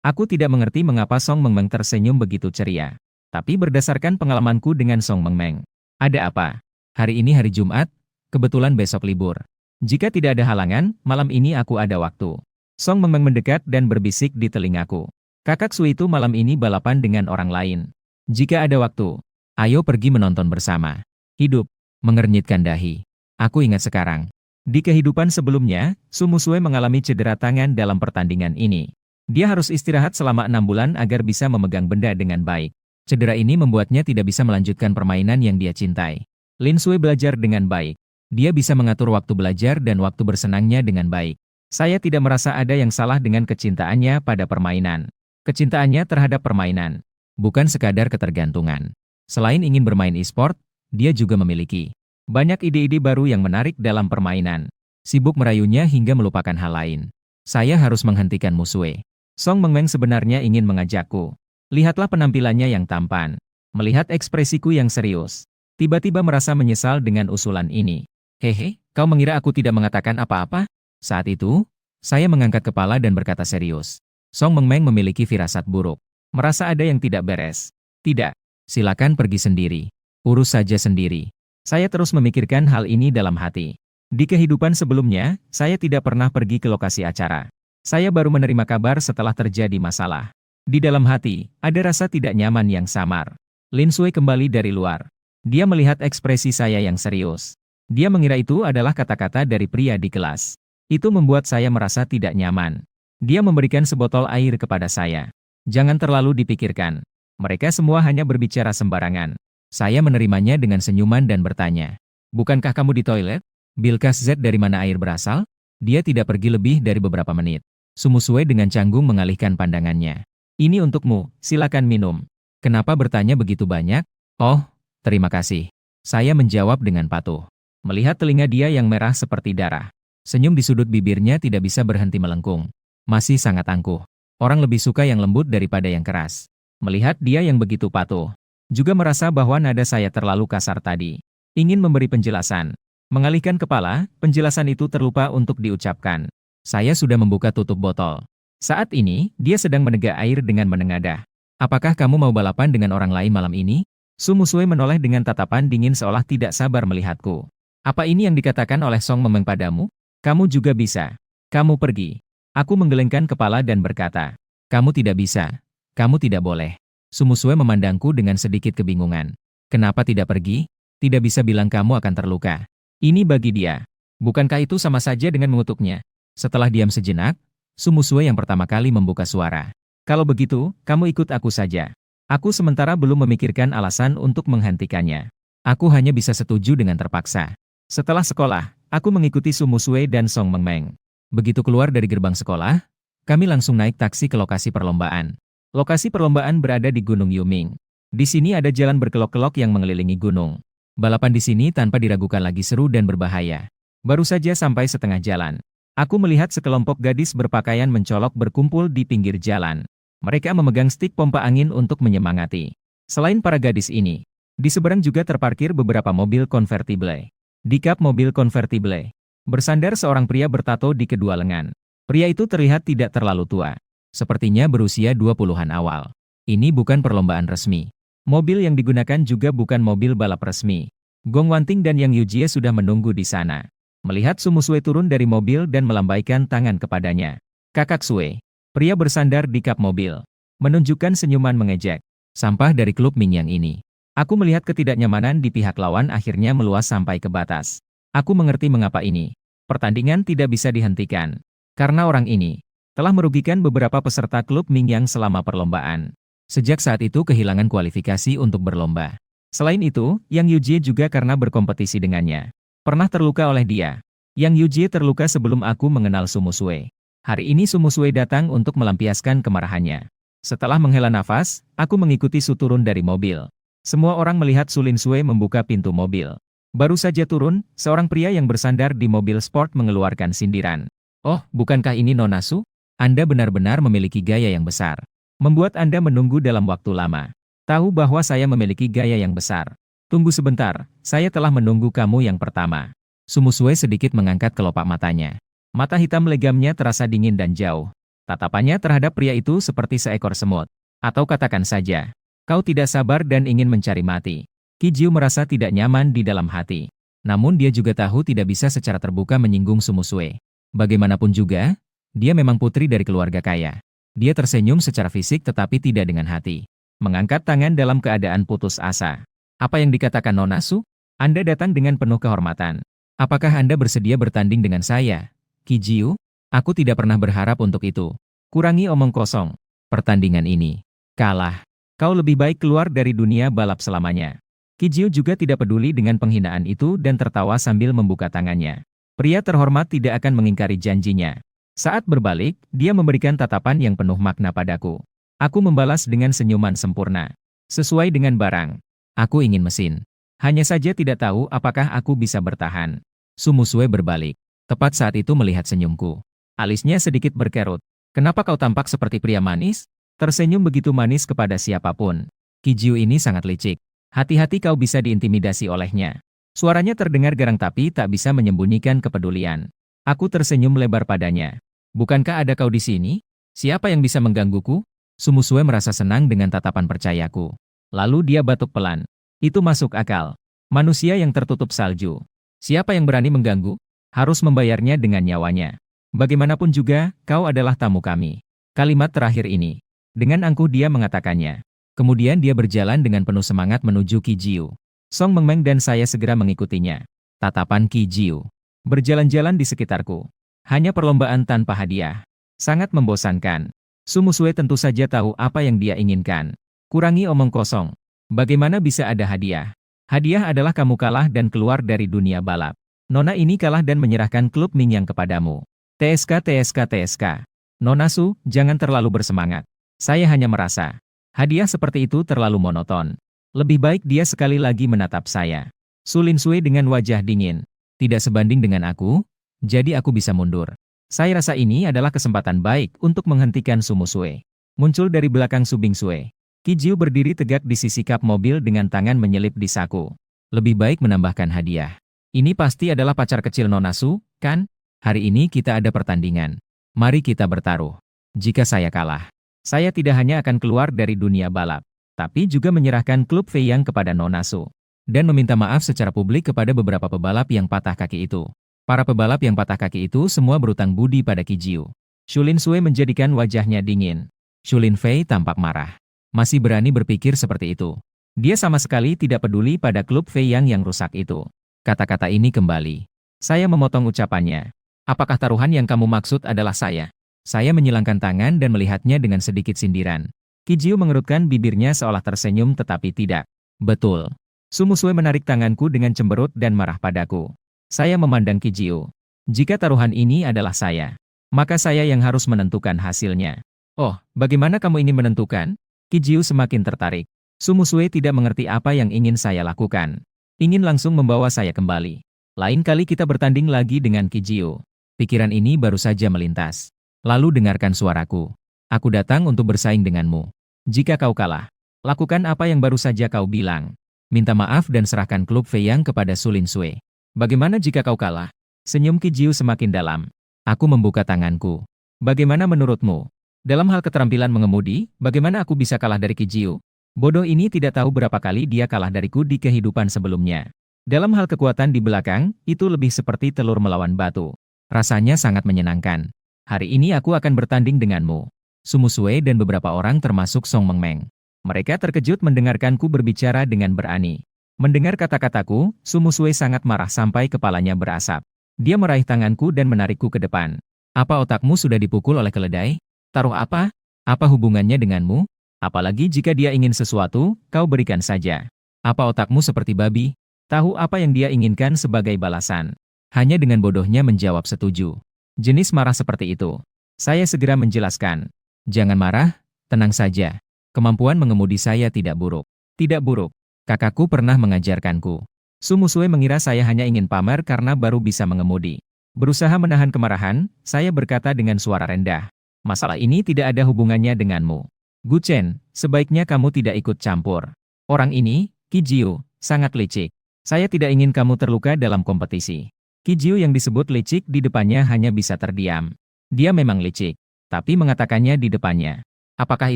Aku tidak mengerti mengapa Song Mengmeng tersenyum begitu ceria. Tapi berdasarkan pengalamanku dengan Song Mengmeng. Ada apa? Hari ini hari Jumat, kebetulan besok libur. Jika tidak ada halangan, malam ini aku ada waktu. Song Mengmeng mendekat dan berbisik di telingaku. Kakak Su itu malam ini balapan dengan orang lain. Jika ada waktu, ayo pergi menonton bersama. Hidup, mengernyitkan dahi. Aku ingat sekarang. Di kehidupan sebelumnya, Sumusue mengalami cedera tangan dalam pertandingan ini. Dia harus istirahat selama 6 bulan agar bisa memegang benda dengan baik. Cedera ini membuatnya tidak bisa melanjutkan permainan yang dia cintai. Linsue belajar dengan baik. Dia bisa mengatur waktu belajar dan waktu bersenangnya dengan baik. Saya tidak merasa ada yang salah dengan kecintaannya pada permainan. Kecintaannya terhadap permainan. Bukan sekadar ketergantungan. Selain ingin bermain e-sport, dia juga memiliki banyak ide-ide baru yang menarik dalam permainan. Sibuk merayunya hingga melupakan hal lain. Saya harus menghentikan Musue. Song Mengmeng sebenarnya ingin mengajakku. Lihatlah penampilannya yang tampan. Melihat ekspresiku yang serius. Tiba-tiba merasa menyesal dengan usulan ini. Hehe, kau mengira aku tidak mengatakan apa-apa? Saat itu, saya mengangkat kepala dan berkata serius. Song Mengmeng memiliki firasat buruk. Merasa ada yang tidak beres. Tidak, silakan pergi sendiri. Urus saja sendiri. Saya terus memikirkan hal ini dalam hati. Di kehidupan sebelumnya, saya tidak pernah pergi ke lokasi acara. Saya baru menerima kabar setelah terjadi masalah. Di dalam hati, ada rasa tidak nyaman yang samar. Linsue kembali dari luar. Dia melihat ekspresi saya yang serius. Dia mengira itu adalah kata-kata dari pria di kelas. Itu membuat saya merasa tidak nyaman. Dia memberikan sebotol air kepada saya. Jangan terlalu dipikirkan. Mereka semua hanya berbicara sembarangan. Saya menerimanya dengan senyuman dan bertanya. Bukankah kamu di toilet? Bilkas Z dari mana air berasal? Dia tidak pergi lebih dari beberapa menit. Sumusue dengan canggung mengalihkan pandangannya. Ini untukmu, silakan minum. Kenapa bertanya begitu banyak? Oh, terima kasih. Saya menjawab dengan patuh. Melihat telinga dia yang merah seperti darah. Senyum di sudut bibirnya tidak bisa berhenti melengkung. Masih sangat angkuh. Orang lebih suka yang lembut daripada yang keras. Melihat dia yang begitu patuh. Juga merasa bahwa nada saya terlalu kasar tadi. Ingin memberi penjelasan. Mengalihkan kepala, penjelasan itu terlupa untuk diucapkan. Saya sudah membuka tutup botol. Saat ini, dia sedang menegak air dengan menengadah. Apakah kamu mau balapan dengan orang lain malam ini? Sumusue menoleh dengan tatapan dingin seolah tidak sabar melihatku. Apa ini yang dikatakan oleh Song Mengmeng padamu? Kamu juga bisa. Kamu pergi. Aku menggelengkan kepala dan berkata, kamu tidak bisa. Kamu tidak boleh. Sumusue memandangku dengan sedikit kebingungan. Kenapa tidak pergi? Tidak bisa bilang kamu akan terluka. Ini bagi dia. Bukankah itu sama saja dengan mengutuknya? Setelah diam sejenak, Sumusue yang pertama kali membuka suara. Kalau begitu, kamu ikut aku saja. Aku sementara belum memikirkan alasan untuk menghentikannya. Aku hanya bisa setuju dengan terpaksa. Setelah sekolah, aku mengikuti Su Musue dan Song Mengmeng. Begitu keluar dari gerbang sekolah, kami langsung naik taksi ke lokasi perlombaan. Lokasi perlombaan berada di Gunung Yuming. Di sini ada jalan berkelok-kelok yang mengelilingi gunung. Balapan di sini tanpa diragukan lagi seru dan berbahaya. Baru saja sampai setengah jalan, aku melihat sekelompok gadis berpakaian mencolok berkumpul di pinggir jalan. Mereka memegang stik pompa angin untuk menyemangati. Selain para gadis ini, di seberang juga terparkir beberapa mobil konvertible. Di kap mobil konvertible, bersandar seorang pria bertato di kedua lengan. Pria itu terlihat tidak terlalu tua. Sepertinya berusia 20-an awal. Ini bukan perlombaan resmi. Mobil yang digunakan juga bukan mobil balap resmi. Gong Wanting dan Yang Yujie sudah menunggu di sana. Melihat Su Musue turun dari mobil dan melambaikan tangan kepadanya. Kakak Sue, pria bersandar di kap mobil, menunjukkan senyuman mengejek. Sampah dari klub Ming yang ini. Aku melihat ketidaknyamanan di pihak lawan akhirnya meluas sampai ke batas. Aku mengerti mengapa ini. Pertandingan tidak bisa dihentikan. Karena orang ini telah merugikan beberapa peserta klub Ming yang selama perlombaan. Sejak saat itu kehilangan kualifikasi untuk berlomba. Selain itu, Yang Yujie juga karena berkompetisi dengannya. Pernah terluka oleh dia. Yang Yujie terluka sebelum aku mengenal Su Musue. Hari ini Su Musue datang untuk melampiaskan kemarahannya. Setelah menghela nafas, aku mengikuti Su turun dari mobil. Semua orang melihat Su Lin Sue membuka pintu mobil. Baru saja turun, seorang pria yang bersandar di mobil sport mengeluarkan sindiran. Oh, bukankah ini Nona Su? Anda benar-benar memiliki gaya yang besar. Membuat Anda menunggu dalam waktu lama. Tahu bahwa saya memiliki gaya yang besar. Tunggu sebentar, saya telah menunggu kamu yang pertama. Su Musue sedikit mengangkat kelopak matanya. Mata hitam legamnya terasa dingin dan jauh. Tatapannya terhadap pria itu seperti seekor semut. Atau katakan saja, kau tidak sabar dan ingin mencari mati. Qi Jiu merasa tidak nyaman di dalam hati. Namun dia juga tahu tidak bisa secara terbuka menyinggung Su Musue. Bagaimanapun juga, dia memang putri dari keluarga kaya. Dia tersenyum secara fisik tetapi tidak dengan hati. Mengangkat tangan dalam keadaan putus asa. Apa yang dikatakan Nona Su? Anda datang dengan penuh kehormatan. Apakah Anda bersedia bertanding dengan saya? Qi Jiu? Aku tidak pernah berharap untuk itu. Kurangi omong kosong. Pertandingan ini kalah. Kau lebih baik keluar dari dunia balap selamanya. Qi Jiu juga tidak peduli dengan penghinaan itu dan tertawa sambil membuka tangannya. Pria terhormat tidak akan mengingkari janjinya. Saat berbalik, dia memberikan tatapan yang penuh makna padaku. Aku membalas dengan senyuman sempurna. Sesuai dengan barang. Aku ingin mesin. Hanya saja tidak tahu apakah aku bisa bertahan. Su Musue berbalik. Tepat saat itu melihat senyumku. Alisnya sedikit berkerut. Kenapa kau tampak seperti pria manis? Tersenyum begitu manis kepada siapapun. Qi Jiu ini sangat licik. Hati-hati kau bisa diintimidasi olehnya. Suaranya terdengar garang tapi tak bisa menyembunyikan kepedulian. Aku tersenyum lebar padanya. Bukankah ada kau di sini? Siapa yang bisa menggangguku? Su Musue merasa senang dengan tatapan percayaku. Lalu dia batuk pelan. Itu masuk akal. Manusia yang tertutup salju. Siapa yang berani mengganggu? Harus membayarnya dengan nyawanya. Bagaimanapun juga, kau adalah tamu kami. Kalimat terakhir ini. Dengan angkuh dia mengatakannya. Kemudian dia berjalan dengan penuh semangat menuju Qi Jiu. Song Mengmeng dan saya segera mengikutinya. Tatapan Qi Jiu. Berjalan-jalan di sekitarku. Hanya perlombaan tanpa hadiah. Sangat membosankan. Su Musue tentu saja tahu apa yang dia inginkan. Kurangi omong kosong. Bagaimana bisa ada hadiah? Hadiah adalah kamu kalah dan keluar dari dunia balap. Nona ini kalah dan menyerahkan klub Ming yang kepadamu. TSK TSK TSK. Nona Su, jangan terlalu bersemangat. Saya hanya merasa, hadiah seperti itu terlalu monoton. Lebih baik dia sekali lagi menatap saya. Su Lin Sue dengan wajah dingin. Tidak sebanding dengan aku, jadi aku bisa mundur. Saya rasa ini adalah kesempatan baik untuk menghentikan Su Musue. Muncul dari belakang Su Bingsue. Qi Jiu berdiri tegak di sisi kap mobil dengan tangan menyelip di saku. Lebih baik menambahkan hadiah. Ini pasti adalah pacar kecil Nona Su, kan? Hari ini kita ada pertandingan. Mari kita bertaruh. Jika saya kalah, saya tidak hanya akan keluar dari dunia balap, tapi juga menyerahkan klub Fei Yang kepada Nona Su. Dan meminta maaf secara publik kepada beberapa pebalap yang patah kaki itu. Para pebalap yang patah kaki itu semua berutang budi pada Qi Jiu. Su Lin Sue menjadikan wajahnya dingin. Su Lin Fei tampak marah. Masih berani berpikir seperti itu. Dia sama sekali tidak peduli pada klub Fei yang rusak itu. Kata-kata ini kembali. Saya memotong ucapannya. Apakah taruhan yang kamu maksud adalah saya? Saya menyilangkan tangan dan melihatnya dengan sedikit sindiran. Kijiu mengerutkan bibirnya seolah tersenyum tetapi tidak. Betul. Sumusue menarik tanganku dengan cemberut dan marah padaku. Saya memandang Kijiu. Jika taruhan ini adalah saya, maka saya yang harus menentukan hasilnya. Oh, bagaimana kamu ingin menentukan? Kijiu semakin tertarik. Sumusue tidak mengerti apa yang ingin saya lakukan. Ingin langsung membawa saya kembali. Lain kali kita bertanding lagi dengan Kijiu. Pikiran ini baru saja melintas. Lalu dengarkan suaraku. Aku datang untuk bersaing denganmu. Jika kau kalah, lakukan apa yang baru saja kau bilang. Minta maaf dan serahkan klub Feiyang kepada Sulin Sui. Bagaimana jika kau kalah? Senyum Kijiu semakin dalam. Aku membuka tanganku. Bagaimana menurutmu? Dalam hal keterampilan mengemudi, bagaimana aku bisa kalah dari Kijiu? Bodoh ini tidak tahu berapa kali dia kalah dariku di kehidupan sebelumnya. Dalam hal kekuatan di belakang, itu lebih seperti telur melawan batu. Rasanya sangat menyenangkan. Hari ini aku akan bertanding denganmu. Sumusue dan beberapa orang termasuk Song Mengmeng. Mereka terkejut mendengarkanku berbicara dengan berani. Mendengar kata-kataku, Sumusue sangat marah sampai kepalanya berasap. Dia meraih tanganku dan menarikku ke depan. Apa otakmu sudah dipukul oleh keledai? Taruh apa? Apa hubungannya denganmu? Apalagi jika dia ingin sesuatu, kau berikan saja. Apa otakmu seperti babi? Tahu apa yang dia inginkan sebagai balasan. Hanya dengan bodohnya menjawab setuju. Jenis marah seperti itu. Saya segera menjelaskan. Jangan marah, tenang saja. Kemampuan mengemudi saya tidak buruk. Tidak buruk. Kakakku pernah mengajarkanku. Sumusue mengira saya hanya ingin pamer karena baru bisa mengemudi. Berusaha menahan kemarahan, saya berkata dengan suara rendah. Masalah ini tidak ada hubungannya denganmu. Gu Chen, sebaiknya kamu tidak ikut campur. Orang ini, Kijiu, sangat licik. Saya tidak ingin kamu terluka dalam kompetisi. Kijiu yang disebut licik di depannya hanya bisa terdiam. Dia memang licik, tapi mengatakannya di depannya. Apakah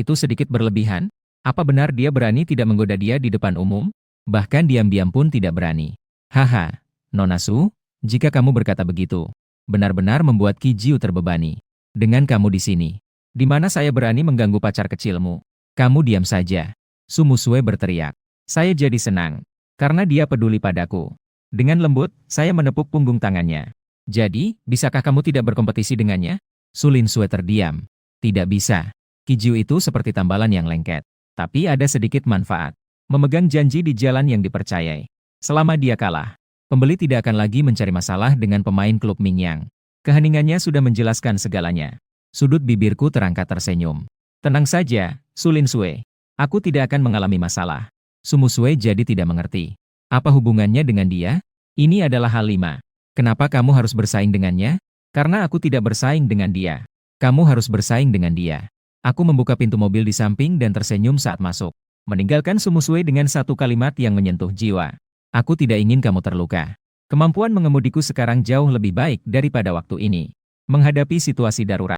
itu sedikit berlebihan? Apa benar dia berani tidak menggoda dia di depan umum? Bahkan diam-diam pun tidak berani. Haha, Nona Su, jika kamu berkata begitu, benar-benar membuat Kijiu terbebani. Dengan kamu di sini, di mana saya berani mengganggu pacar kecilmu? Kamu diam saja. Sumusue berteriak. Saya jadi senang, karena dia peduli padaku. Dengan lembut, saya menepuk punggung tangannya. Jadi, bisakah kamu tidak berkompetisi dengannya? Sulin Sue terdiam. Tidak bisa. Kijiu itu seperti tambalan yang lengket. Tapi ada sedikit manfaat. Memegang janji di jalan yang dipercayai. Selama dia kalah, pembeli tidak akan lagi mencari masalah dengan pemain klub Mingyang. Keheningannya sudah menjelaskan segalanya. Sudut bibirku terangkat tersenyum. Tenang saja, Sulin Sue. Aku tidak akan mengalami masalah. Sumusue jadi tidak mengerti. Apa hubungannya dengan dia? Ini adalah hal 5. Kenapa kamu harus bersaing dengannya? Karena aku tidak bersaing dengan dia. Kamu harus bersaing dengan dia. Aku membuka pintu mobil di samping dan tersenyum saat masuk. Meninggalkan Sumusue dengan satu kalimat yang menyentuh jiwa. Aku tidak ingin kamu terluka. Kemampuan mengemudiku sekarang jauh lebih baik daripada waktu ini. Menghadapi situasi darurat.